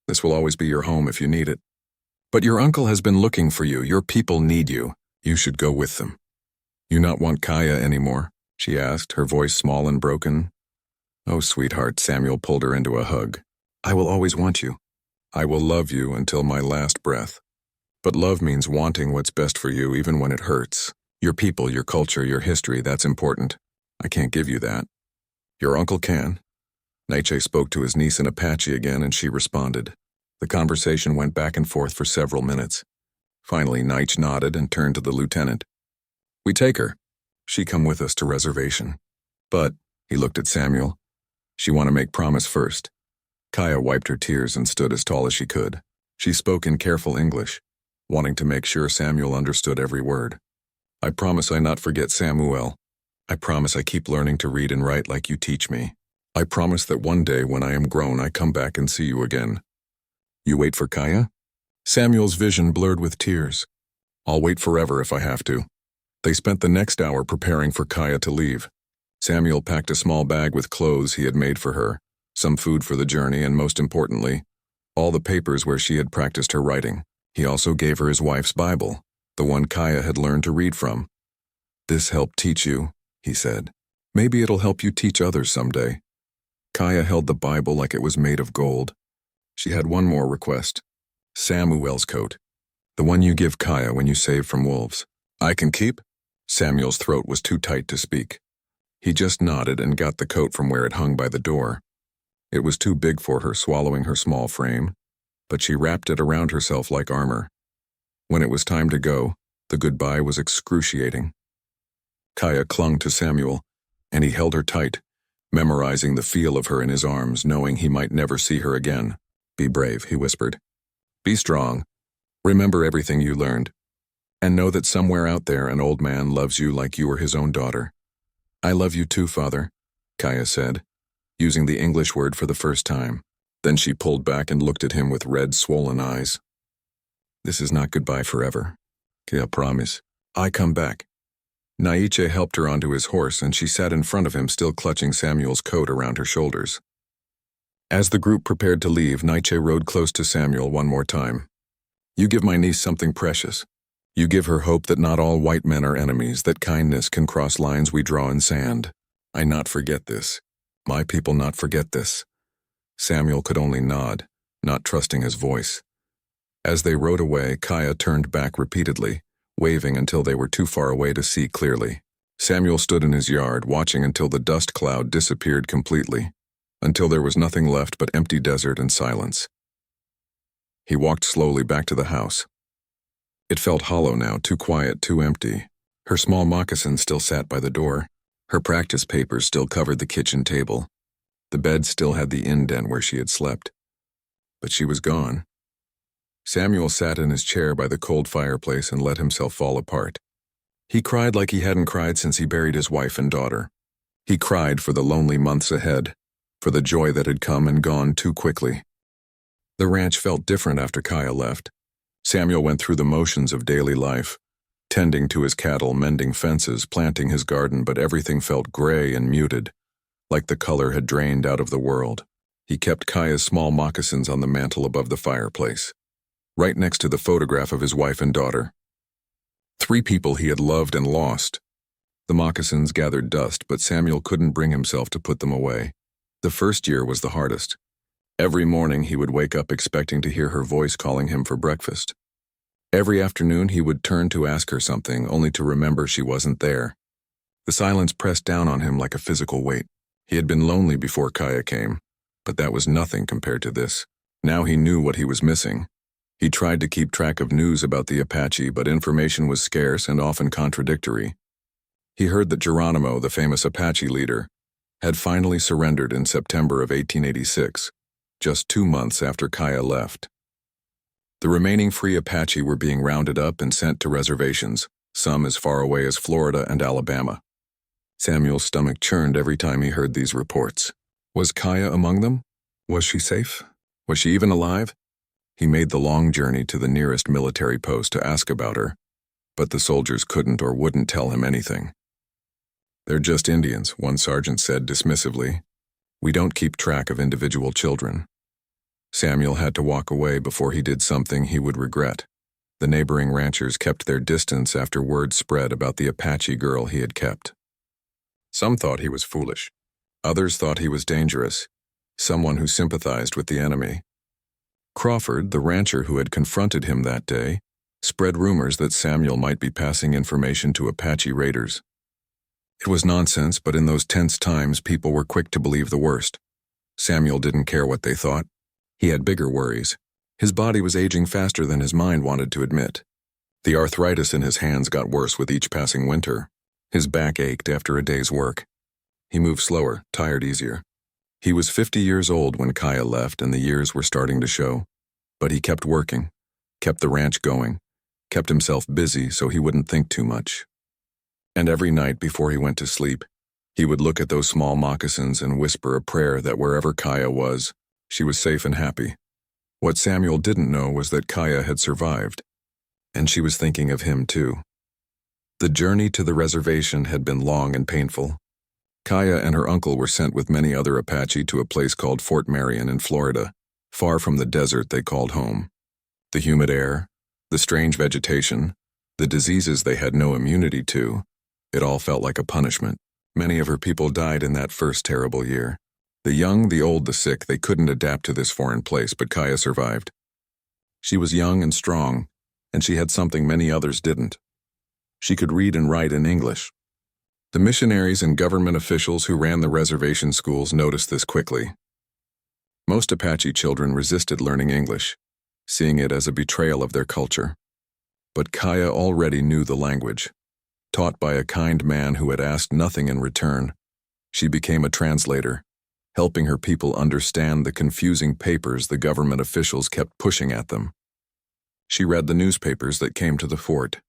A: This will always be your home if you need it. But your uncle has been looking for you. Your people need you. You should go with them. You not want Kaya anymore? She asked, her voice small and broken. Oh, sweetheart, Samuel pulled her into a hug. I will always want you. I will love you until my last breath. But love means wanting what's best for you even when it hurts. Your people, your culture, your history, that's important. I can't give you that. Your uncle can. Nietzsche spoke to his niece in Apache again, and she responded. The conversation went back and forth for several minutes. Finally, Nietzsche nodded and turned to the lieutenant. We take her. She come with us to reservation. But, he looked at Samuel, she want to make promise first. Kaya wiped her tears and stood as tall as she could. She spoke in careful English, wanting to make sure Samuel understood every word. I promise I not forget Samuel. I promise I keep learning to read and write like you teach me. I promise that one day when I am grown I come back and see you again. You wait for Kaya? Samuel's vision blurred with tears. I'll wait forever if I have to. They spent the next hour preparing for Kaya to leave. Samuel packed a small bag with clothes he had made for her, some food for the journey, and most importantly, all the papers where she had practiced her writing. He also gave her his wife's Bible, the one Kaya had learned to read from. This helped teach you, he said. Maybe it'll help you teach others someday. Kaya held the Bible like it was made of gold. She had one more request. Samuel's coat. The one you give Kaya when you save from wolves. I can keep? Samuel's throat was too tight to speak. He just nodded and got the coat from where it hung by the door. It was too big for her, swallowing her small frame. but she wrapped it around herself like armor. When it was time to go, the goodbye was excruciating. Kaya clung to Samuel, and he held her tight, memorizing the feel of her in his arms, knowing he might never see her again. "Be brave," he whispered. "Be strong. Remember everything you learned. And know that somewhere out there an old man loves you like you were his own daughter." "I love you too, Father," Kaya said, using the English word for the first time. Then she pulled back and looked at him with red, swollen eyes. "This is not goodbye forever. Kaya, promise. I come back." Naiche helped her onto his horse, and she sat in front of him, still clutching Samuel's coat around her shoulders. As the group prepared to leave, Naiche rode close to Samuel one more time. "You give my niece something precious. You give her hope that not all white men are enemies, that kindness can cross lines we draw in sand. I not forget this. My people not forget this." Samuel could only nod, not trusting his voice. As they rode away, Kaya turned back repeatedly, waving until they were too far away to see clearly. Samuel stood in his yard, watching until the dust cloud disappeared completely, until there was nothing left but empty desert and silence. He walked slowly back to the house. It felt hollow now, too quiet, too empty. Her small moccasin still sat by the door. Her practice papers still covered the kitchen table. The bed still had the indent where she had slept. But she was gone. Samuel sat in his chair by the cold fireplace and let himself fall apart. He cried like he hadn't cried since he buried his wife and daughter. He cried for the lonely months ahead, for the joy that had come and gone too quickly. The ranch felt different after Kaya left. Samuel went through the motions of daily life, tending to his cattle, mending fences, planting his garden, but everything felt gray and muted, like the color had drained out of the world. He kept Kaya's small moccasins on the mantel above the fireplace, right next to the photograph of his wife and daughter. 3 people he had loved and lost. The moccasins gathered dust, but Samuel couldn't bring himself to put them away. The first year was the hardest. Every morning he would wake up expecting to hear her voice calling him for breakfast. Every afternoon he would turn to ask her something, only to remember she wasn't there. The silence pressed down on him like a physical weight. He had been lonely before Kaya came, but that was nothing compared to this. Now he knew what he was missing. He tried to keep track of news about the Apache, but information was scarce and often contradictory. He heard that Geronimo, the famous Apache leader, had finally surrendered in September of 1886, just 2 months after Kaya left. The remaining free Apache were being rounded up and sent to reservations, some as far away as Florida and Alabama. Samuel's stomach churned every time he heard these reports. Was Kaya among them? Was she safe? Was she even alive? He made the long journey to the nearest military post to ask about her, but the soldiers couldn't or wouldn't tell him anything. "They're just Indians," one sergeant said dismissively. "We don't keep track of individual children." Samuel had to walk away before he did something he would regret. The neighboring ranchers kept their distance after word spread about the Apache girl he had kept. Some thought he was foolish. Others thought he was dangerous, someone who sympathized with the enemy. Crawford, the rancher who had confronted him that day, spread rumors that Samuel might be passing information to Apache raiders. It was nonsense, but in those tense times, people were quick to believe the worst. Samuel didn't care what they thought. He had bigger worries. His body was aging faster than his mind wanted to admit. The arthritis in his hands got worse with each passing winter. His back ached after a day's work. He moved slower, tired easier. He was 50 years old when Kaya left, and the years were starting to show. But he kept working, kept the ranch going, kept himself busy so he wouldn't think too much. And every night before he went to sleep, he would look at those small moccasins and whisper a prayer that wherever Kaya was, she was safe and happy. What Samuel didn't know was that Kaya had survived, and she was thinking of him too. The journey to the reservation had been long and painful. Kaya and her uncle were sent with many other Apache to a place called Fort Marion in Florida, far from the desert they called home. The humid air, the strange vegetation, the diseases they had no immunity to, it all felt like a punishment. Many of her people died in that first terrible year. The young, the old, the sick, they couldn't adapt to this foreign place, but Kaya survived. She was young and strong, and she had something many others didn't. She could read and write in English. The missionaries and government officials who ran the reservation schools noticed this quickly. Most Apache children resisted learning English. seeing it as a betrayal of their culture. But Kaya already knew the language. Taught by a kind man who had asked nothing in return, she became a translator, helping her people understand the confusing papers the government officials kept pushing at them. She read the newspapers that came to the fort,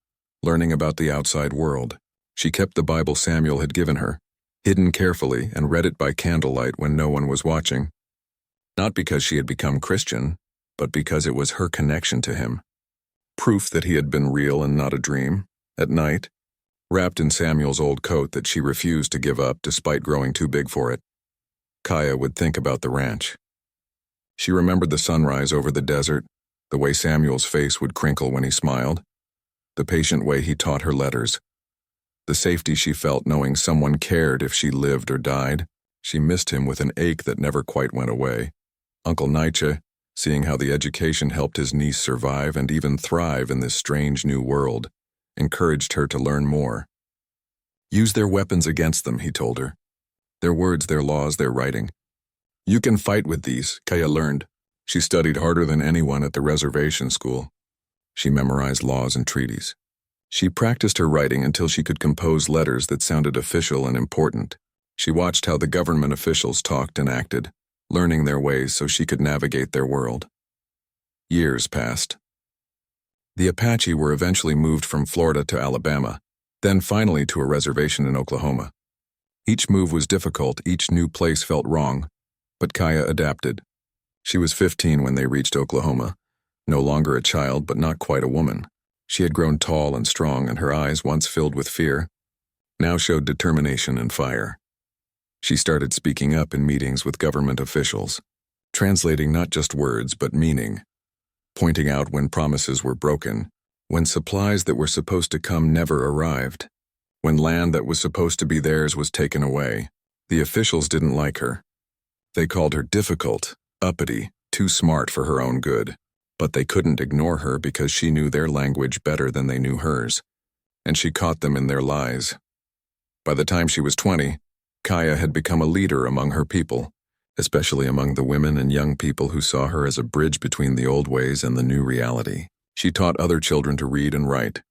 A: learning about the outside world. She kept the Bible Samuel had given her, hidden carefully, and read it by candlelight when no one was watching. Not because she had become Christian, but because it was her connection to him. Proof that he had been real and not a dream. At night, wrapped in Samuel's old coat that she refused to give up despite growing too big for it, Kaya would think about the ranch. She remembered the sunrise over the desert, the way Samuel's face would crinkle when he smiled, the patient way he taught her letters, the safety she felt knowing someone cared if she lived or died. She missed him with an ache that never quite went away. Uncle Nietzsche, seeing how the education helped his niece survive and even thrive in this strange new world, encouraged her to learn more. Use their weapons against them, he told her. Their words, their laws, their writing. You can fight with these, Kaya learned. She studied harder than anyone at the reservation school. She memorized laws and treaties. She practiced her writing until she could compose letters that sounded official and important. She watched how the government officials talked and acted, learning their ways so she could navigate their world. Years passed. The Apache were eventually moved from Florida to Alabama, then finally to a reservation in Oklahoma. Each move was difficult, each new place felt wrong, but Kaya adapted. She was 15 when they reached Oklahoma, no longer a child but not quite a woman. She had grown tall and strong, and her eyes, once filled with fear, now showed determination and fire. She started speaking up in meetings with government officials, translating not just words but meaning, pointing out when promises were broken, when supplies that were supposed to come never arrived, when land that was supposed to be theirs was taken away. The officials didn't like her. They called her difficult, uppity, too smart for her own good. But they couldn't ignore her because she knew their language better than they knew hers, and she caught them in their lies. By the time she was 20, Kaya had become a leader among her people, especially among the women and young people who saw her as a bridge between the old ways and the new reality. She taught other children to read and write,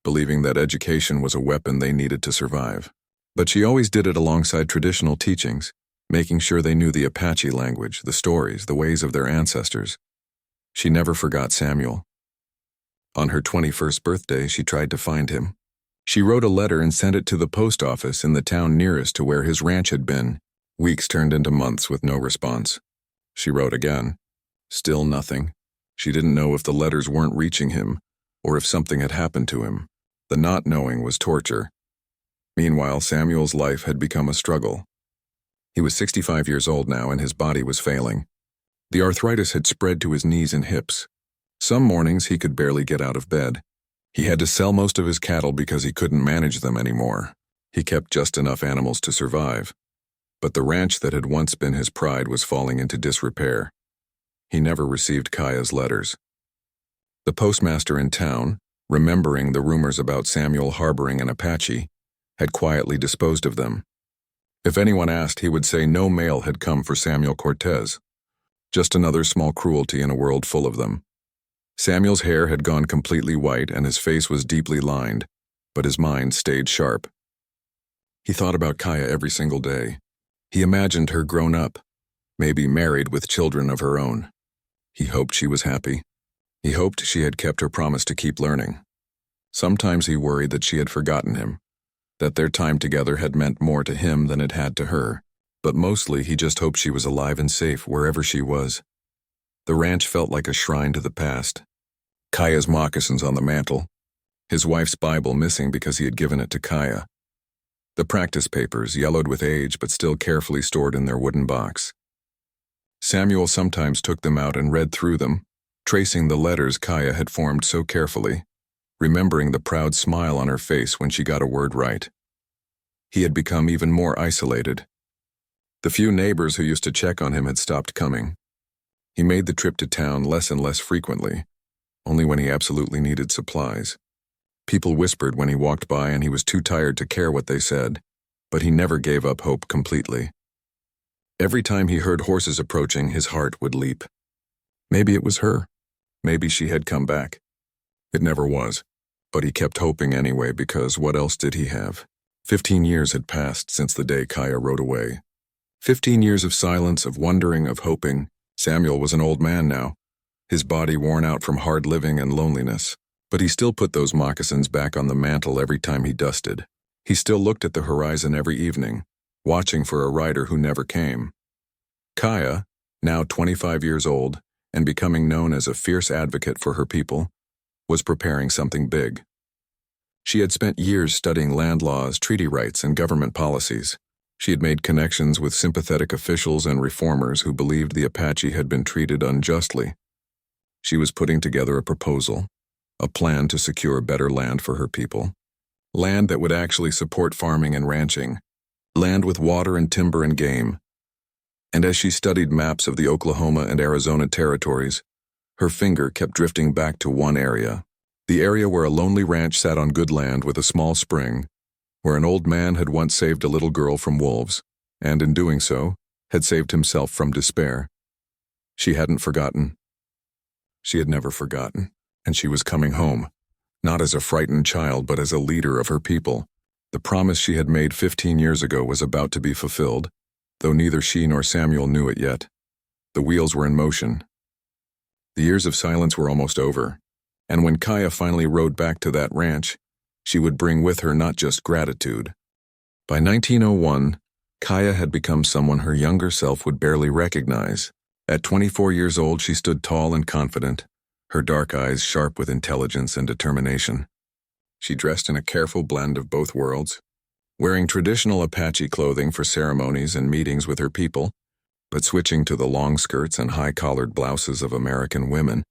A: believing that education was a weapon they needed to survive. But she always did it alongside traditional teachings, making sure they knew the Apache language, the stories, the ways of their ancestors. She never forgot Samuel. On her 21st birthday, she tried to find him. She wrote a letter and sent it to the post office in the town nearest to where his ranch had been. Weeks turned into months with no response. She wrote again. Still nothing. She didn't know if the letters weren't reaching him, or if something had happened to him. The not knowing was torture. Meanwhile, Samuel's life had become a struggle. He was 65 years old now, and his body was failing. The arthritis had spread to his knees and hips. Some mornings he could barely get out of bed. He had to sell most of his cattle because he couldn't manage them anymore. He kept just enough animals to survive. But the ranch that had once been his pride was falling into disrepair. He never received Kaya's letters. The postmaster in town, remembering the rumors about Samuel harboring an Apache, had quietly disposed of them. If anyone asked, he would say no mail had come for Samuel Cortez. Just another small cruelty in a world full of them. Samuel's hair had gone completely white and his face was deeply lined, but his mind stayed sharp. He thought about Kaya every single day. He imagined her grown up, maybe married with children of her own. He hoped she was happy. He hoped she had kept her promise to keep learning. Sometimes he worried that she had forgotten him, that their time together had meant more to him than it had to her. But mostly he just hoped she was alive and safe wherever she was. The ranch felt like a shrine to the past. Kaya's moccasins on the mantel, his wife's Bible missing because he had given it to Kaya. The practice papers, yellowed with age but still carefully stored in their wooden box. Samuel sometimes took them out and read through them, tracing the letters Kaya had formed so carefully, remembering the proud smile on her face when she got a word right. He had become even more isolated. The few neighbors who used to check on him had stopped coming. He made the trip to town less and less frequently, only when he absolutely needed supplies. People whispered when he walked by and he was too tired to care what they said, but he never gave up hope completely. Every time he heard horses approaching, his heart would leap. Maybe it was her. Maybe she had come back. It never was. But he kept hoping anyway, because what else did he have? 15 years had passed since the day Kaya rode away. 15 years of silence, of wondering, of hoping. Samuel was an old man now, his body worn out from hard living and loneliness. But he still put those moccasins back on the mantle every time he dusted. He still looked at the horizon every evening, watching for a rider who never came. Kaya, now 25 years old and becoming known as a fierce advocate for her people, was preparing something big. She had spent years studying land laws, treaty rights, and government policies. She had made connections with sympathetic officials and reformers who believed the Apache had been treated unjustly. She was putting together a proposal, a plan to secure better land for her people. Land that would actually support farming and ranching. Land with water and timber and game. And as she studied maps of the Oklahoma and Arizona territories, her finger kept drifting back to one area. The area where a lonely ranch sat on good land with a small spring, where an old man had once saved a little girl from wolves, and in doing so, had saved himself from despair. She hadn't forgotten. She had never forgotten, and she was coming home, not as a frightened child but as a leader of her people. The promise she had made 15 years ago was about to be fulfilled, though neither she nor Samuel knew it yet. The wheels were in motion. The years of silence were almost over, and when Kaya finally rode back to that ranch, she would bring with her not just gratitude. By 1901, Kaya had become someone her younger self would barely recognize. At 24 years old, she stood tall and confident, her dark eyes sharp with intelligence and determination. She dressed in a careful blend of both worlds, wearing traditional Apache clothing for ceremonies and meetings with her people, but switching to the long skirts and high-collared blouses of American women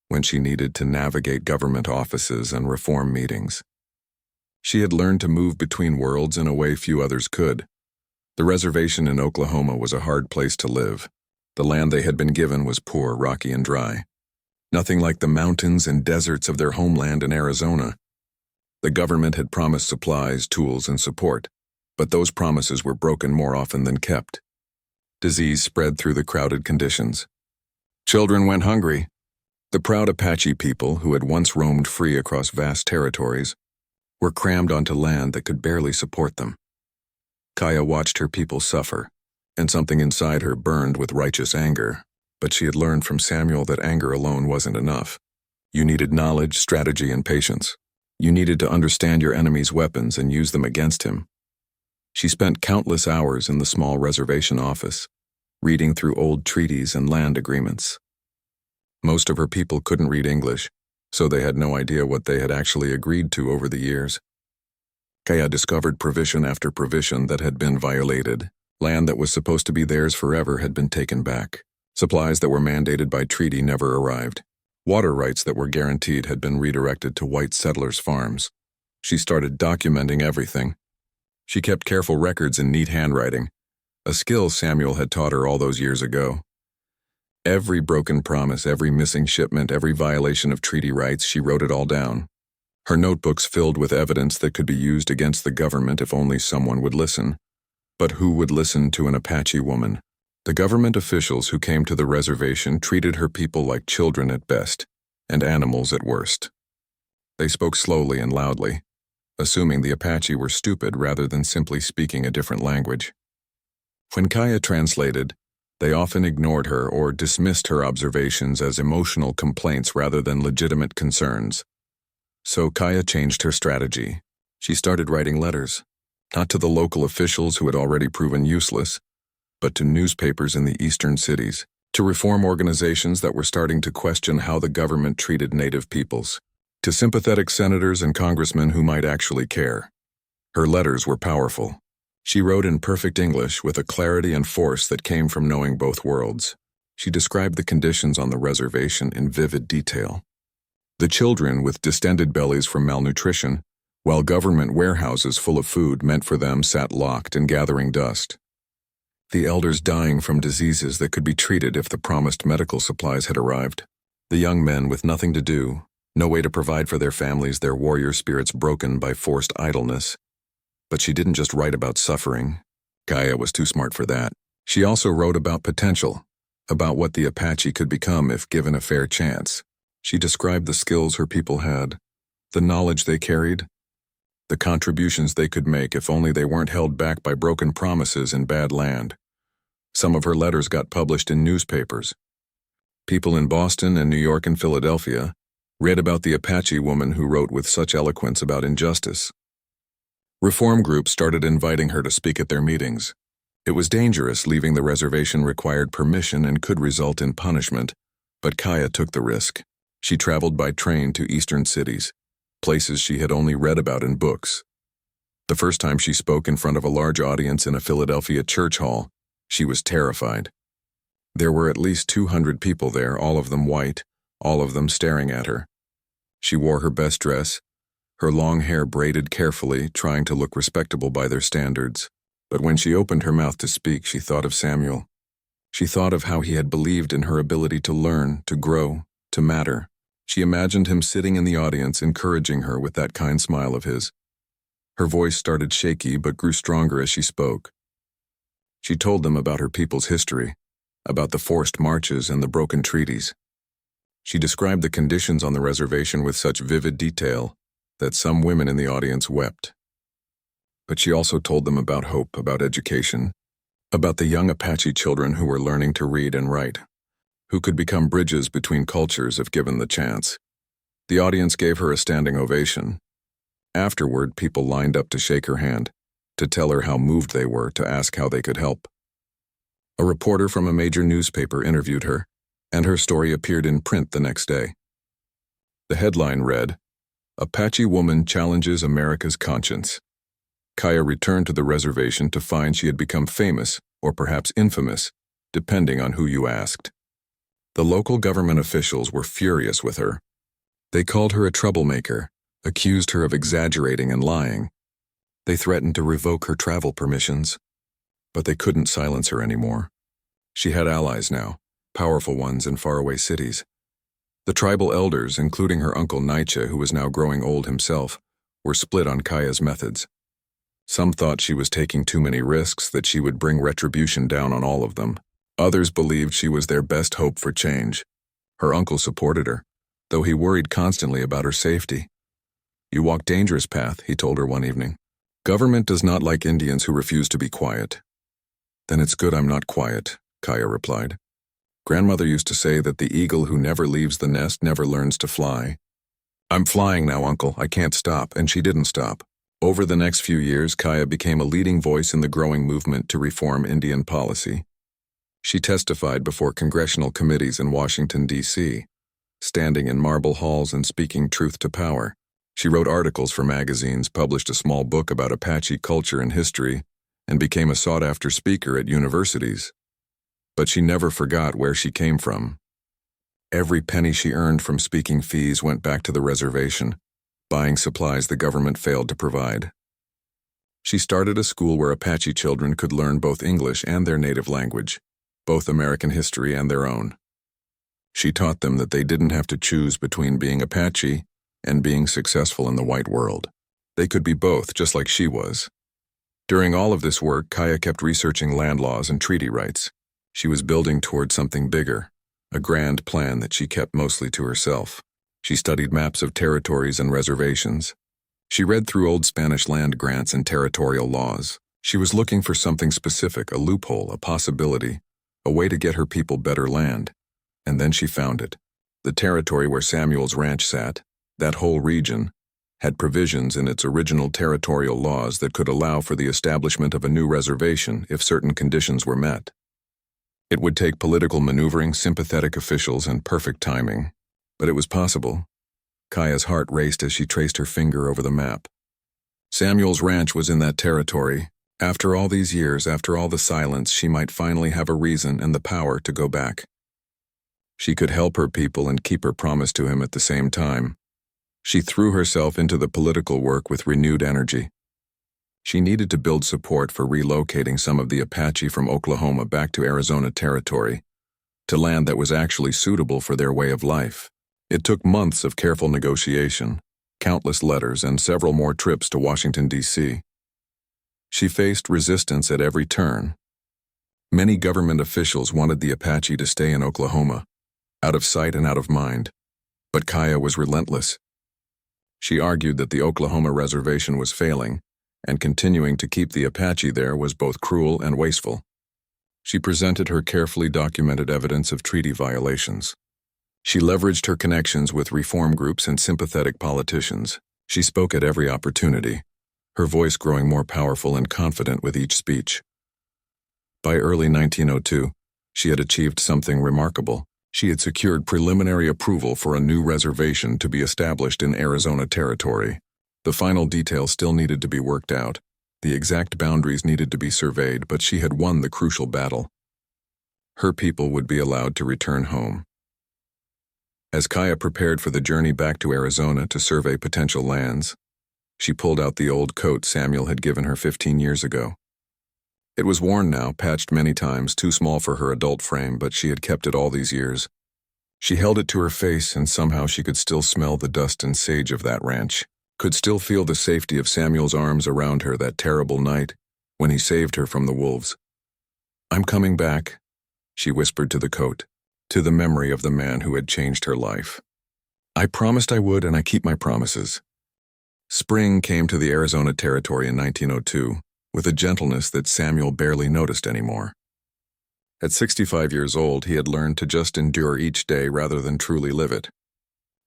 A: when she needed to navigate government offices and reform meetings. She had learned to move between worlds in a way few others could. The reservation in Oklahoma was a hard place to live. The land they had been given was poor, rocky, and dry. Nothing like the mountains and deserts of their homeland in Arizona. The government had promised supplies, tools, and support, but those promises were broken more often than kept. Disease spread through the crowded conditions. Children went hungry. The proud Apache people, who had once roamed free across vast territories, were crammed onto land that could barely support them. Kaya watched her people suffer, and something inside her burned with righteous anger, but she had learned from Samuel that anger alone wasn't enough. You needed knowledge, strategy, and patience. You needed to understand your enemy's weapons and use them against him. She spent countless hours in the small reservation office, reading through old treaties and land agreements. Most of her people couldn't read English, so they had no idea what they had actually agreed to over the years. Kaya discovered provision after provision that had been violated. Land that was supposed to be theirs forever had been taken back. Supplies that were mandated by treaty never arrived. Water rights that were guaranteed had been redirected to white settlers' farms. She started documenting everything. She kept careful records in neat handwriting, a skill Samuel had taught her all those years ago. Every broken promise, every missing shipment, every violation of treaty rights, she wrote it all down. Her notebooks filled with evidence that could be used against the government if only someone would listen. But who would listen to an Apache woman? The government officials who came to the reservation treated her people like children at best, and animals at worst. They spoke slowly and loudly, assuming the Apache were stupid rather than simply speaking a different language. When Kaya translated, they often ignored her or dismissed her observations as emotional complaints rather than legitimate concerns. So Kaya changed her strategy. She started writing letters, not to the local officials who had already proven useless, but to newspapers in the eastern cities, to reform organizations that were starting to question how the government treated native peoples, to sympathetic senators and congressmen who might actually care. Her letters were powerful. She wrote in perfect English with a clarity and force that came from knowing both worlds. She described the conditions on the reservation in vivid detail. The children with distended bellies from malnutrition, while government warehouses full of food meant for them sat locked and gathering dust. The elders dying from diseases that could be treated if the promised medical supplies had arrived. The young men with nothing to do, no way to provide for their families, their warrior spirits broken by forced idleness. But she didn't just write about suffering. Kaya was too smart for that. She also wrote about potential, about what the Apache could become if given a fair chance. She described the skills her people had, the knowledge they carried, the contributions they could make if only they weren't held back by broken promises in bad land. Some of her letters got published in newspapers. People in Boston and New York and Philadelphia read about the Apache woman who wrote with such eloquence about injustice. Reform groups started inviting her to speak at their meetings. It was dangerous. Leaving the reservation required permission and could result in punishment, but Kaya took the risk. She traveled by train to eastern cities, places she had only read about in books. The first time she spoke in front of a large audience in a Philadelphia church hall, she was terrified. There were at least 200 people there, all of them white, all of them staring at her. She wore her best dress, her long hair braided carefully, trying to look respectable by their standards. But when she opened her mouth to speak, she thought of Samuel. She thought of how he had believed in her ability to learn, to grow, to matter. She imagined him sitting in the audience, encouraging her with that kind smile of his. Her voice started shaky but grew stronger as she spoke. She told them about her people's history, about the forced marches and the broken treaties. She described the conditions on the reservation with such vivid detail that some women in the audience wept. But she also told them about hope, about education, about the young Apache children who were learning to read and write, who could become bridges between cultures if given the chance. The audience gave her a standing ovation. Afterward, people lined up to shake her hand, to tell her how moved they were, to ask how they could help. A reporter from a major newspaper interviewed her, and her story appeared in print the next day. The headline read, "Apache Woman Challenges America's Conscience." Kaya returned to the reservation to find she had become famous, or perhaps infamous, depending on who you asked. The local government officials were furious with her. They called her a troublemaker, accused her of exaggerating and lying. They threatened to revoke her travel permissions. But they couldn't silence her anymore. She had allies now, powerful ones in faraway cities. The tribal elders, including her uncle Nietzsche, who was now growing old himself, were split on Kaya's methods. Some thought she was taking too many risks, that she would bring retribution down on all of them. Others believed she was their best hope for change. Her uncle supported her, though he worried constantly about her safety. "You walk dangerous path," he told her one evening. "Government does not like Indians who refuse to be quiet." "Then it's good I'm not quiet," Kaya replied. "Grandmother used to say that the eagle who never leaves the nest never learns to fly. I'm flying now, Uncle. I can't stop," and she didn't stop. Over the next few years, Kaya became a leading voice in the growing movement to reform Indian policy. She testified before congressional committees in Washington, D.C., standing in marble halls and speaking truth to power. She wrote articles for magazines, published a small book about Apache culture and history, and became a sought-after speaker at universities. But she never forgot where she came from. Every penny she earned from speaking fees went back to the reservation, buying supplies the government failed to provide. She started a school where Apache children could learn both English and their native language, both American history and their own. She taught them that they didn't have to choose between being Apache and being successful in the white world. They could be both, just like she was. During all of this work, Kaya kept researching land laws and treaty rights. She was building toward something bigger, a grand plan that she kept mostly to herself. She studied maps of territories and reservations. She read through old Spanish land grants and territorial laws. She was looking for something specific, a loophole, a possibility, a way to get her people better land. And then she found it. The territory where Samuel's ranch sat, that whole region, had provisions in its original territorial laws that could allow for the establishment of a new reservation if certain conditions were met. It would take political maneuvering, sympathetic officials, and perfect timing. But it was possible. Kaya's heart raced as she traced her finger over the map. Samuel's ranch was in that territory. After all these years, after all the silence, she might finally have a reason and the power to go back. She could help her people and keep her promise to him at the same time. She threw herself into the political work with renewed energy. She needed to build support for relocating some of the Apache from Oklahoma back to Arizona territory, to land that was actually suitable for their way of life. It took months of careful negotiation, countless letters, and several more trips to Washington, D.C. She faced resistance at every turn. Many government officials wanted the Apache to stay in Oklahoma, out of sight and out of mind. But Kaya was relentless. She argued that the Oklahoma reservation was failing, and continuing to keep the Apache there was both cruel and wasteful. She presented her carefully documented evidence of treaty violations. She leveraged her connections with reform groups and sympathetic politicians. She spoke at every opportunity, her voice growing more powerful and confident with each speech. By early 1902, she had achieved something remarkable. She had secured preliminary approval for a new reservation to be established in Arizona Territory. The final details still needed to be worked out. The exact boundaries needed to be surveyed, but she had won the crucial battle. Her people would be allowed to return home. As Kaya prepared for the journey back to Arizona to survey potential lands, she pulled out the old coat Samuel had given her 15 years ago. It was worn now, patched many times, too small for her adult frame, but she had kept it all these years. She held it to her face, and somehow she could still smell the dust and sage of that ranch, could still feel the safety of Samuel's arms around her that terrible night when he saved her from the wolves. "I'm coming back," she whispered to the coat, to the memory of the man who had changed her life. "I promised I would, and I keep my promises." Spring came to the Arizona Territory in 1902 with a gentleness that Samuel barely noticed anymore. At 65 years old, he had learned to just endure each day rather than truly live it.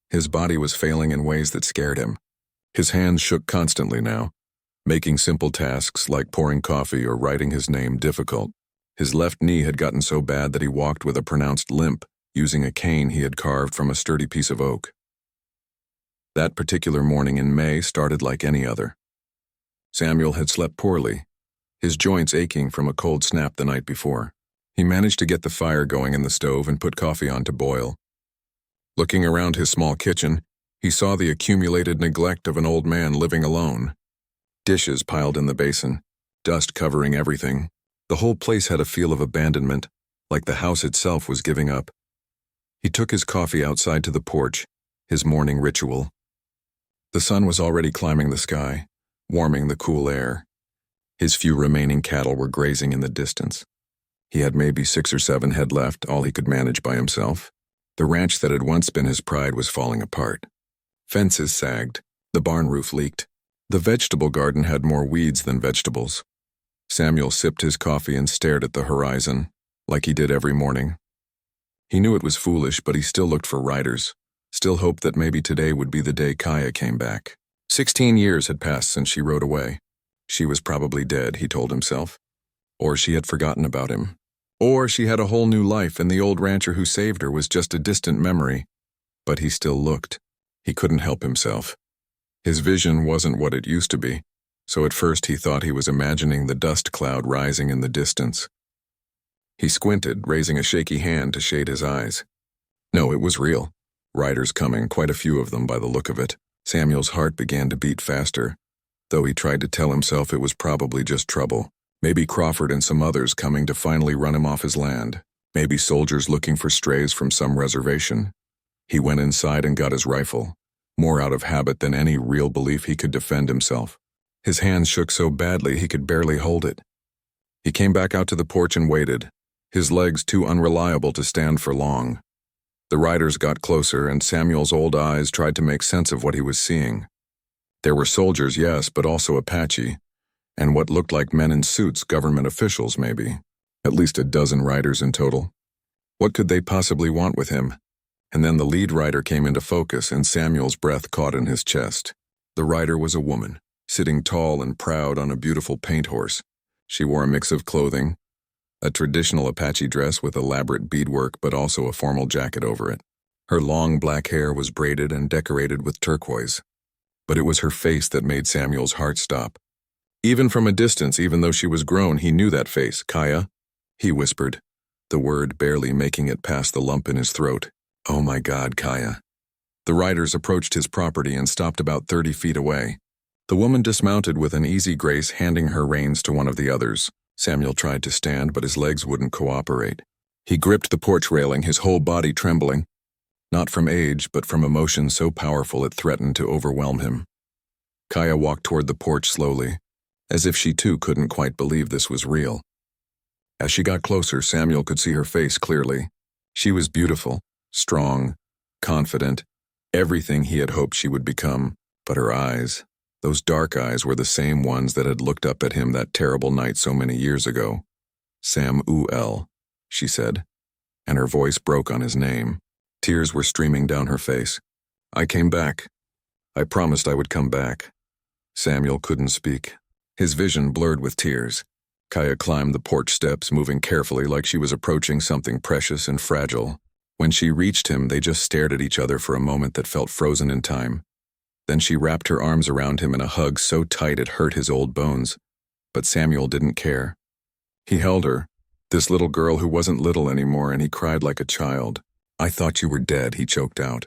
A: His body was failing in ways that scared him. His hands shook constantly now, making simple tasks like pouring coffee or writing his name difficult. His left knee had gotten so bad that he walked with a pronounced limp, using a cane he had carved from a sturdy piece of oak. That particular morning in May started like any other. Samuel had slept poorly, his joints aching from a cold snap the night before. He managed to get the fire going in the stove and put coffee on to boil. Looking around his small kitchen, he saw the accumulated neglect of an old man living alone. Dishes piled in the basin, dust covering everything. The whole place had a feel of abandonment, like the house itself was giving up. He took his coffee outside to the porch, his morning ritual. The sun was already climbing the sky, warming the cool air. His few remaining cattle were grazing in the distance. He had maybe 6 or 7 head left, all he could manage by himself. The ranch that had once been his pride was falling apart. Fences sagged, the barn roof leaked. The vegetable garden had more weeds than vegetables. Samuel sipped his coffee and stared at the horizon, like he did every morning. He knew it was foolish, but he still looked for riders, still hoped that maybe today would be the day Kaya came back. 16 years had passed since she rode away. She was probably dead, he told himself. Or she had forgotten about him. Or she had a whole new life and the old rancher who saved her was just a distant memory. But he still looked. He couldn't help himself. His vision wasn't what it used to be, so at first he thought he was imagining the dust cloud rising in the distance. He squinted, raising a shaky hand to shade his eyes. No, it was real. Riders coming, quite a few of them by the look of it. Samuel's heart began to beat faster, though he tried to tell himself it was probably just trouble. Maybe Crawford and some others coming to finally run him off his land. Maybe soldiers looking for strays from some reservation. He went inside and got his rifle, more out of habit than any real belief he could defend himself. His hands shook so badly he could barely hold it. He came back out to the porch and waited, his legs too unreliable to stand for long. The riders got closer, and Samuel's old eyes tried to make sense of what he was seeing. There were soldiers, yes, but also Apache, and what looked like men in suits, government officials maybe. At least a dozen riders in total. What could they possibly want with him? And then the lead rider came into focus, and Samuel's breath caught in his chest. The rider was a woman, sitting tall and proud on a beautiful paint horse. She wore a mix of clothing, a traditional Apache dress with elaborate beadwork but also a formal jacket over it. Her long black hair was braided and decorated with turquoise. But it was her face that made Samuel's heart stop. Even from a distance, even though she was grown, he knew that face. "Kaya?" he whispered, the word barely making it past the lump in his throat. "Oh my God, Kaya." The riders approached his property and stopped about 30 feet away. The woman dismounted with an easy grace, handing her reins to one of the others. Samuel tried to stand, but his legs wouldn't cooperate. He gripped the porch railing, his whole body trembling. Not from age, but from emotion so powerful it threatened to overwhelm him. Kaya walked toward the porch slowly, as if she too couldn't quite believe this was real. As she got closer, Samuel could see her face clearly. She was beautiful, strong, confident, Everything he had hoped she would become, but her eyes, those dark eyes were the same ones that had looked up at him that terrible night so many years ago. Samuel, she said, and her voice broke on his name. Tears were streaming down her face. I came back. I promised I would come back. Samuel couldn't speak. His vision blurred with tears. Kaya climbed the porch steps, moving carefully like she was approaching something precious and fragile. When she reached him, they just stared at each other for a moment that felt frozen in time. Then she wrapped her arms around him in a hug so tight it hurt his old bones. But Samuel didn't care. He held her, this little girl who wasn't little anymore, and he cried like a child. I thought you were dead, he choked out.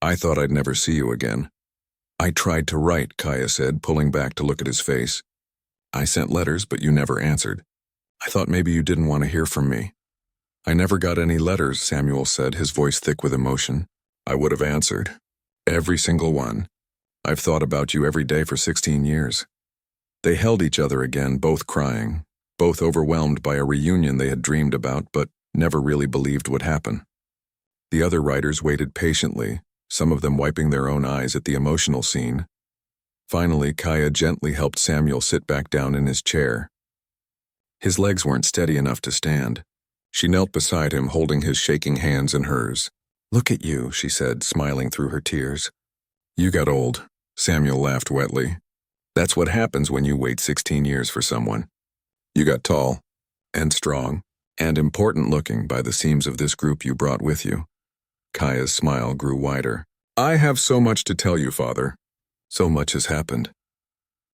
A: I thought I'd never see you again. I tried to write, Kaya said, pulling back to look at his face. I sent letters, but you never answered. I thought maybe you didn't want to hear from me. I never got any letters, Samuel said, his voice thick with emotion. I would have answered. Every single one. I've thought about you every day for 16 years. They held each other again, both crying, both overwhelmed by a reunion they had dreamed about but never really believed would happen. The other writers waited patiently, some of them wiping their own eyes at the emotional scene. Finally, Kaya gently helped Samuel sit back down in his chair. His legs weren't steady enough to stand. She knelt beside him, holding his shaking hands in hers. Look at you, she said, smiling through her tears. You got old, Samuel laughed wetly. That's what happens when you wait 16 years for someone. You got tall, and strong, and important looking by the seams of this group you brought with you. Kaya's smile grew wider. I have so much to tell you, Father. So much has happened.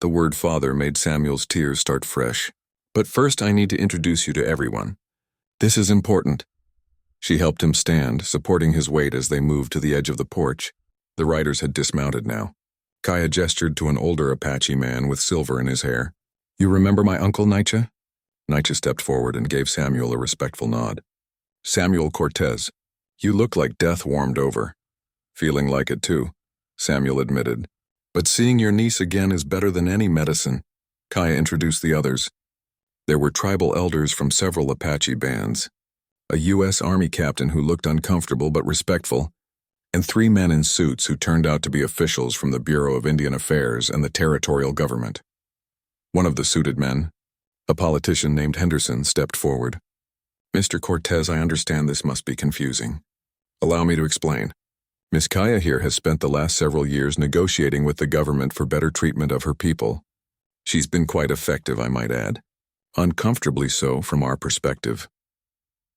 A: The word father made Samuel's tears start fresh. But first I need to introduce you to everyone. This is important. She helped him stand, supporting his weight as they moved to the edge of the porch. The riders had dismounted now. Kaya gestured to an older Apache man with silver in his hair. You remember my uncle, Nietzsche? Nietzsche stepped forward and gave Samuel a respectful nod. Samuel Cortez. You look like death warmed over. Feeling like it too, Samuel admitted. But seeing your niece again is better than any medicine. Kaya introduced the others. There were tribal elders from several Apache bands, a U.S. Army captain who looked uncomfortable but respectful, and 3 men in suits who turned out to be officials from the Bureau of Indian Affairs and the territorial government. One of the suited men, a politician named Henderson, stepped forward. Mr. Cortez, I understand this must be confusing. Allow me to explain. Miss Kaya here has spent the last several years negotiating with the government for better treatment of her people. She's been quite effective, I might add. Uncomfortably so from our perspective.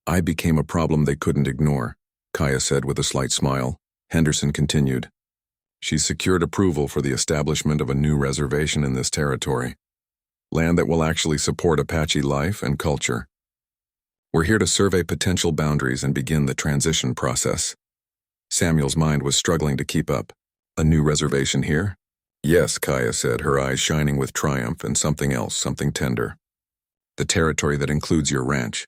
A: I became a problem they couldn't ignore, Kaya said with a slight smile. Henderson continued. She's secured approval for the establishment of a new reservation in this territory. Land that will actually support Apache life and culture. We're here to survey potential boundaries and begin the transition process. Samuel's mind was struggling to keep up. A new reservation here? Yes, Kaya said, her eyes shining with triumph and something else, something tender. The territory that includes your ranch.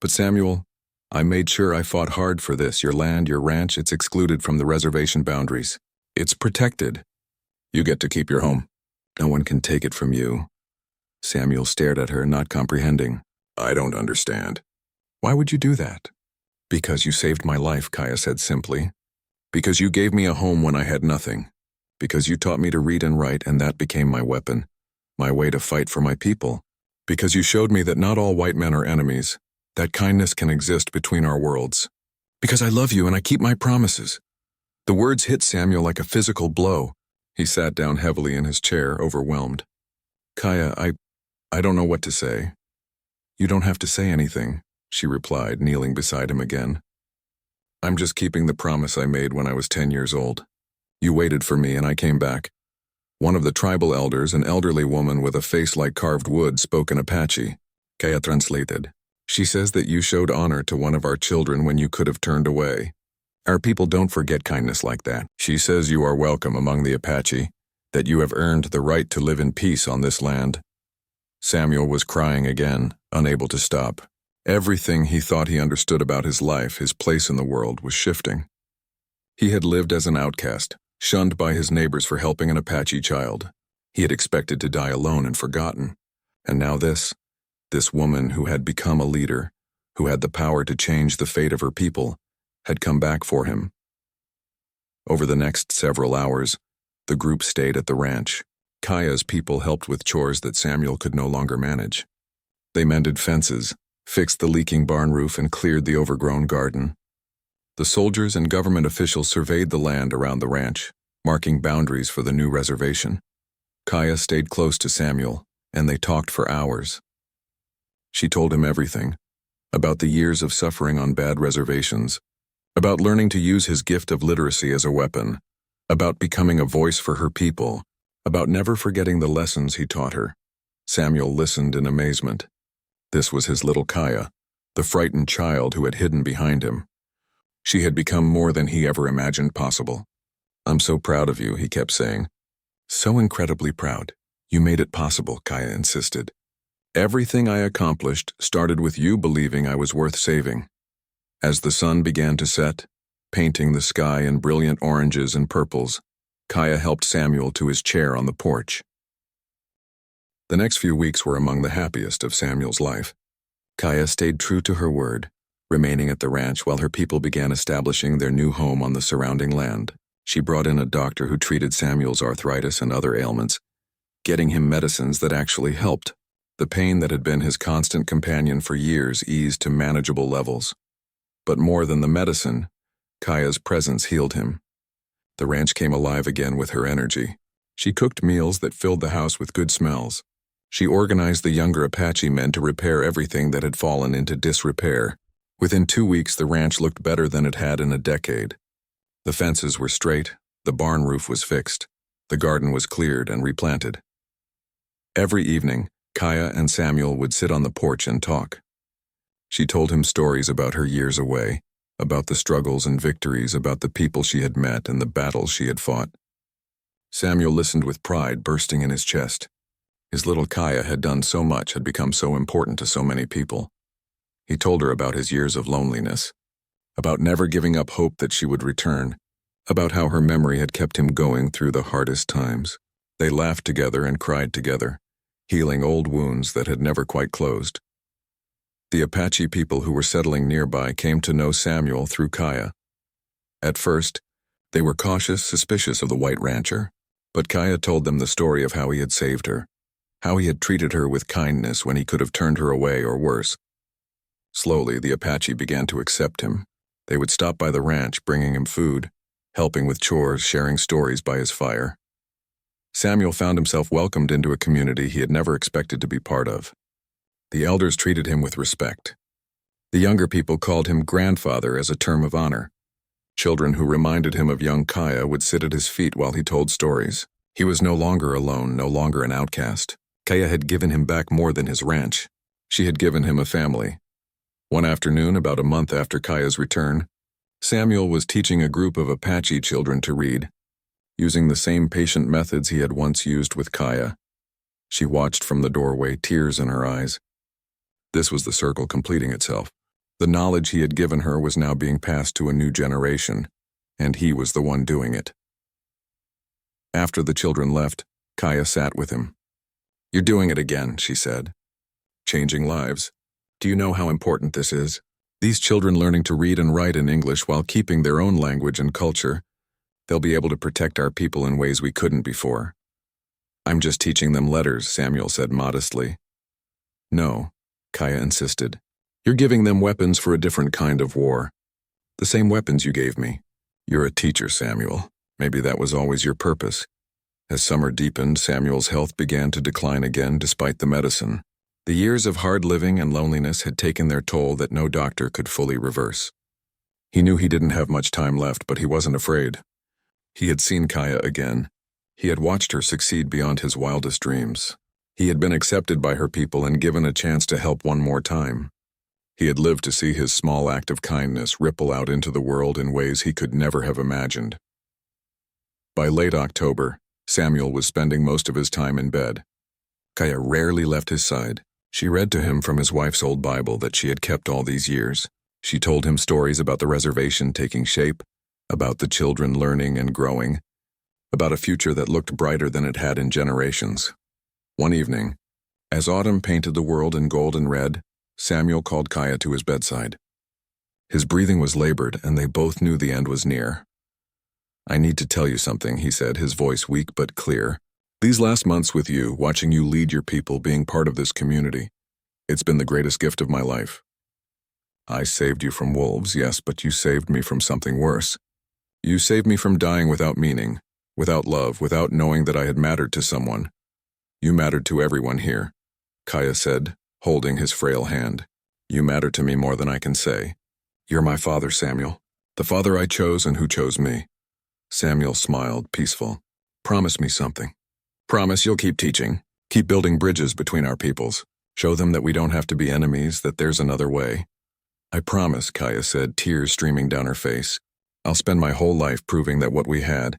A: But Samuel, I made sure I fought hard for this. Your land, your ranch, it's excluded from the reservation boundaries. It's protected. You get to keep your home. No one can take it from you. Samuel stared at her, not comprehending. I don't understand. Why would you do that? Because you saved my life, Kaya said simply. Because you gave me a home when I had nothing. Because you taught me to read and write, and that became my weapon, my way to fight for my people. Because you showed me that not all white men are enemies, that kindness can exist between our worlds. Because I love you and I keep my promises. The words hit Samuel like a physical blow. He sat down heavily in his chair, overwhelmed. Kaya, I don't know what to say. You don't have to say anything, she replied, kneeling beside him again. I'm just keeping the promise I made when I was 10 years old. You waited for me and I came back. One of the tribal elders, an elderly woman with a face like carved wood, spoke in Apache. Kaya translated. She says that you showed honor to one of our children when you could have turned away. Our people don't forget kindness like that. She says you are welcome among the Apache, that you have earned the right to live in peace on this land. Samuel was crying again, unable to stop. Everything he thought he understood about his life, his place in the world, was shifting. He had lived as an outcast, shunned by his neighbors for helping an Apache child. He had expected to die alone and forgotten. And now this woman who had become a leader, who had the power to change the fate of her people, had come back for him. Over the next several hours, the group stayed at the ranch. Kaya's people helped with chores that Samuel could no longer manage. They mended fences, fixed the leaking barn roof, and cleared the overgrown garden. The soldiers and government officials surveyed the land around the ranch, marking boundaries for the new reservation. Kaya stayed close to Samuel, and they talked for hours. She told him everything, about the years of suffering on bad reservations, about learning to use his gift of literacy as a weapon, about becoming a voice for her people, about never forgetting the lessons he taught her. Samuel listened in amazement. This was his little Kaya, the frightened child who had hidden behind him. She had become more than he ever imagined possible. "I'm so proud of you," he kept saying. "So incredibly proud. You made it possible," Kaya insisted. "Everything I accomplished started with you believing I was worth saving." As the sun began to set, painting the sky in brilliant oranges and purples, Kaya helped Samuel to his chair on the porch. The next few weeks were among the happiest of Samuel's life. Kaya stayed true to her word, remaining at the ranch while her people began establishing their new home on the surrounding land. She brought in a doctor who treated Samuel's arthritis and other ailments, getting him medicines that actually helped. The pain that had been his constant companion for years eased to manageable levels. But more than the medicine, Kaya's presence healed him. The ranch came alive again with her energy. She cooked meals that filled the house with good smells. She organized the younger Apache men to repair everything that had fallen into disrepair. Within 2 weeks, the ranch looked better than it had in a decade. The fences were straight, the barn roof was fixed, the garden was cleared and replanted. Every evening, Kaya and Samuel would sit on the porch and talk. She told him stories about her years away, about the struggles and victories, about the people she had met and the battles she had fought. Samuel listened with pride bursting in his chest. His little Kaya had done so much, had become so important to so many people. He told her about his years of loneliness, about never giving up hope that she would return, about how her memory had kept him going through the hardest times. They laughed together and cried together, healing old wounds that had never quite closed. The Apache people who were settling nearby came to know Samuel through Kaya. At first, they were cautious, suspicious of the white rancher, but Kaya told them the story of how he had saved her, how he had treated her with kindness when he could have turned her away or worse. Slowly, the Apache began to accept him. They would stop by the ranch, bringing him food, helping with chores, sharing stories by his fire. Samuel found himself welcomed into a community he had never expected to be part of. The elders treated him with respect. The younger people called him grandfather as a term of honor. Children who reminded him of young Kaya would sit at his feet while he told stories. He was no longer alone, no longer an outcast. Kaya had given him back more than his ranch. She had given him a family. One afternoon, about a month after Kaya's return, Samuel was teaching a group of Apache children to read, using the same patient methods he had once used with Kaya. She watched from the doorway, tears in her eyes. This was the circle completing itself. The knowledge he had given her was now being passed to a new generation, and he was the one doing it. After the children left, Kaya sat with him. "You're doing it again," she said. "Changing lives. Do you know how important this is? These children learning to read and write in English while keeping their own language and culture. They'll be able to protect our people in ways we couldn't before." "I'm just teaching them letters," Samuel said modestly. "No," Kaya insisted. "You're giving them weapons for a different kind of war. The same weapons you gave me. You're a teacher, Samuel. Maybe that was always your purpose." As summer deepened, Samuel's health began to decline again despite the medicine. The years of hard living and loneliness had taken their toll that no doctor could fully reverse. He knew he didn't have much time left, but he wasn't afraid. He had seen Kaya again. He had watched her succeed beyond his wildest dreams. He had been accepted by her people and given a chance to help one more time. He had lived to see his small act of kindness ripple out into the world in ways he could never have imagined. By late October, Samuel was spending most of his time in bed. Kaya rarely left his side. She read to him from his wife's old Bible that she had kept all these years. She told him stories about the reservation taking shape, about the children learning and growing, about a future that looked brighter than it had in generations. One evening, as autumn painted the world in gold and red, Samuel called Kaya to his bedside. His breathing was labored, and they both knew the end was near. I need to tell you something, he said, his voice weak but clear. These last months with you, watching you lead your people, being part of this community, it's been the greatest gift of my life. I saved you from wolves, yes, but you saved me from something worse. You saved me from dying without meaning, without love, without knowing that I had mattered to someone. You mattered to everyone here, Kaya said, holding his frail hand. You matter to me more than I can say. You're my father, Samuel, the father I chose and who chose me. Samuel smiled, peaceful. Promise me something. Promise you'll keep teaching, keep building bridges between our peoples. Show them that we don't have to be enemies, that there's another way. I promise, Kaya said, tears streaming down her face. I'll spend my whole life proving that what we had,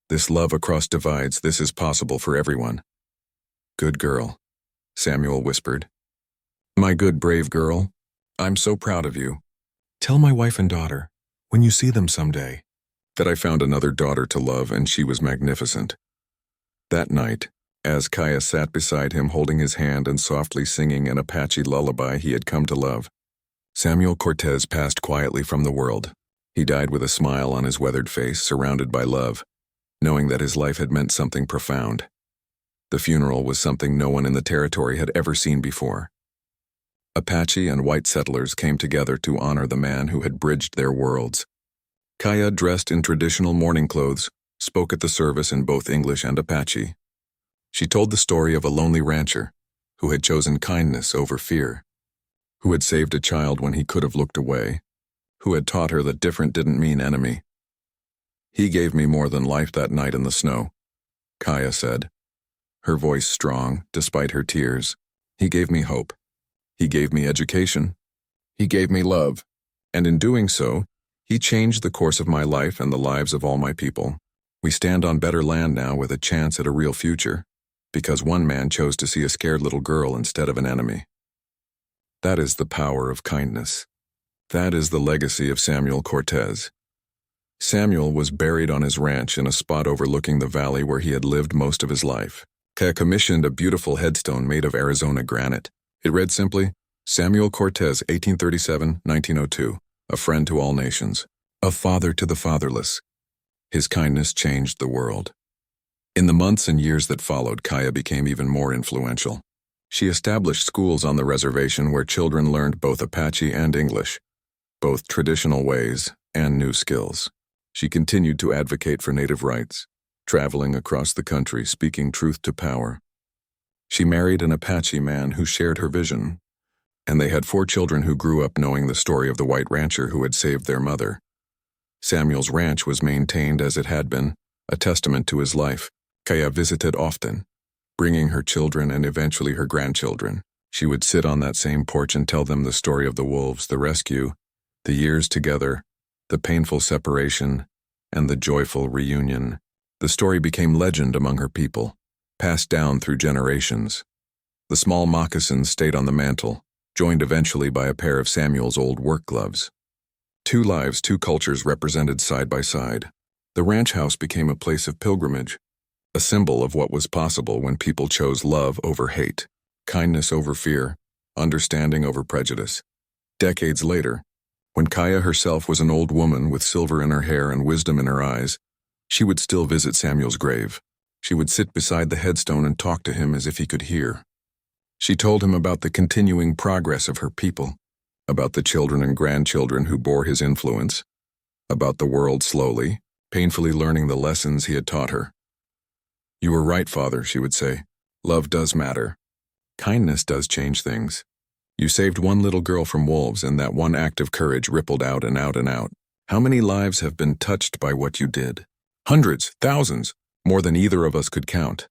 A: this love across divides, this is possible for everyone. Good girl, Samuel whispered. My good, brave girl, I'm so proud of you. Tell my wife and daughter, when you see them someday, that I found another daughter to love and she was magnificent. That night, as Kaya sat beside him holding his hand and softly singing an Apache lullaby he had come to love, Samuel Cortez passed quietly from the world. He died with a smile on his weathered face, surrounded by love, knowing that his life had meant something profound. The funeral was something no one in the territory had ever seen before. Apache and white settlers came together to honor the man who had bridged their worlds. Kaya, dressed in traditional mourning clothes, spoke at the service in both English and Apache. She told the story of a lonely rancher who had chosen kindness over fear, who had saved a child when he could have looked away, who had taught her that different didn't mean enemy. He gave me more than life that night in the snow, Kaya said, her voice strong despite her tears. He gave me hope. He gave me education. He gave me love. And in doing so, he changed the course of my life and the lives of all my people. We stand on better land now with a chance at a real future, because one man chose to see a scared little girl instead of an enemy. That is the power of kindness. That is the legacy of Samuel Cortez. Samuel was buried on his ranch in a spot overlooking the valley where he had lived most of his life. Kaya commissioned a beautiful headstone made of Arizona granite. It read simply, Samuel Cortez, 1837-1902, a friend to all nations, a father to the fatherless. His kindness changed the world. In the months and years that followed, Kaya became even more influential. She established schools on the reservation where children learned both Apache and English, both traditional ways and new skills. She continued to advocate for native rights, traveling across the country speaking truth to power. She married an Apache man who shared her vision, and they had 4 children who grew up knowing the story of the white rancher who had saved their mother. Samuel's ranch was maintained as it had been, a testament to his life. Kaya visited often, bringing her children and eventually her grandchildren. She would sit on that same porch and tell them the story of the wolves, the rescue, the years together, the painful separation, and the joyful reunion. The story became legend among her people, passed down through generations. The small moccasins stayed on the mantle, joined eventually by a pair of Samuel's old work gloves. 2 lives, 2 cultures represented side by side. The ranch house became a place of pilgrimage, a symbol of what was possible when people chose love over hate, kindness over fear, understanding over prejudice. Decades later, when Kaya herself was an old woman with silver in her hair and wisdom in her eyes, she would still visit Samuel's grave. She would sit beside the headstone and talk to him as if he could hear. She told him about the continuing progress of her people, about the children and grandchildren who bore his influence, about the world slowly, painfully learning the lessons he had taught her. You were right, Father, she would say. Love does matter. Kindness does change things. You saved one little girl from wolves, and that one act of courage rippled out and out and out. How many lives have been touched by what you did? Hundreds, thousands, more than either of us could count.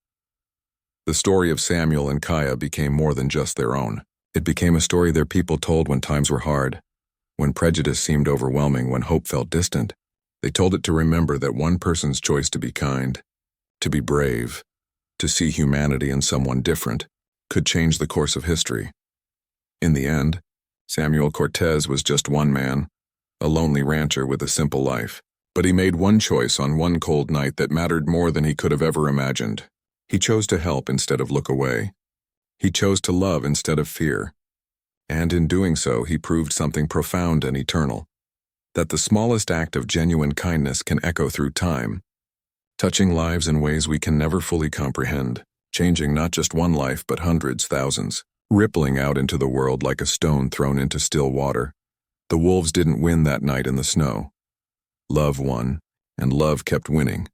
A: The story of Samuel and Kaya became more than just their own. It became a story their people told when times were hard, when prejudice seemed overwhelming, when hope felt distant. They told it to remember that one person's choice to be kind, to be brave, to see humanity in someone different, could change the course of history. In the end, Samuel Cortez was just one man, a lonely rancher with a simple life. But he made one choice on one cold night that mattered more than he could have ever imagined. He chose to help instead of look away. He chose to love instead of fear. And in doing so, he proved something profound and eternal. that the smallest act of genuine kindness can echo through time, touching lives in ways we can never fully comprehend, changing not just one life but hundreds, thousands, rippling out into the world like a stone thrown into still water. The wolves didn't win that night in the snow. Love won, and love kept winning,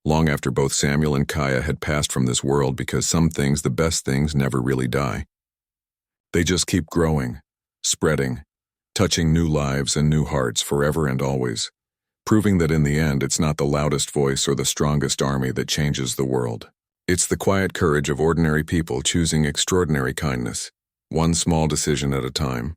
A: long after both Samuel and Kaya had passed from this world, because some things, the best things, never really die. They just keep growing, spreading, touching new lives and new hearts forever and always, proving that in the end it's not the loudest voice or the strongest army that changes the world. It's the quiet courage of ordinary people choosing extraordinary kindness, one small decision at a time.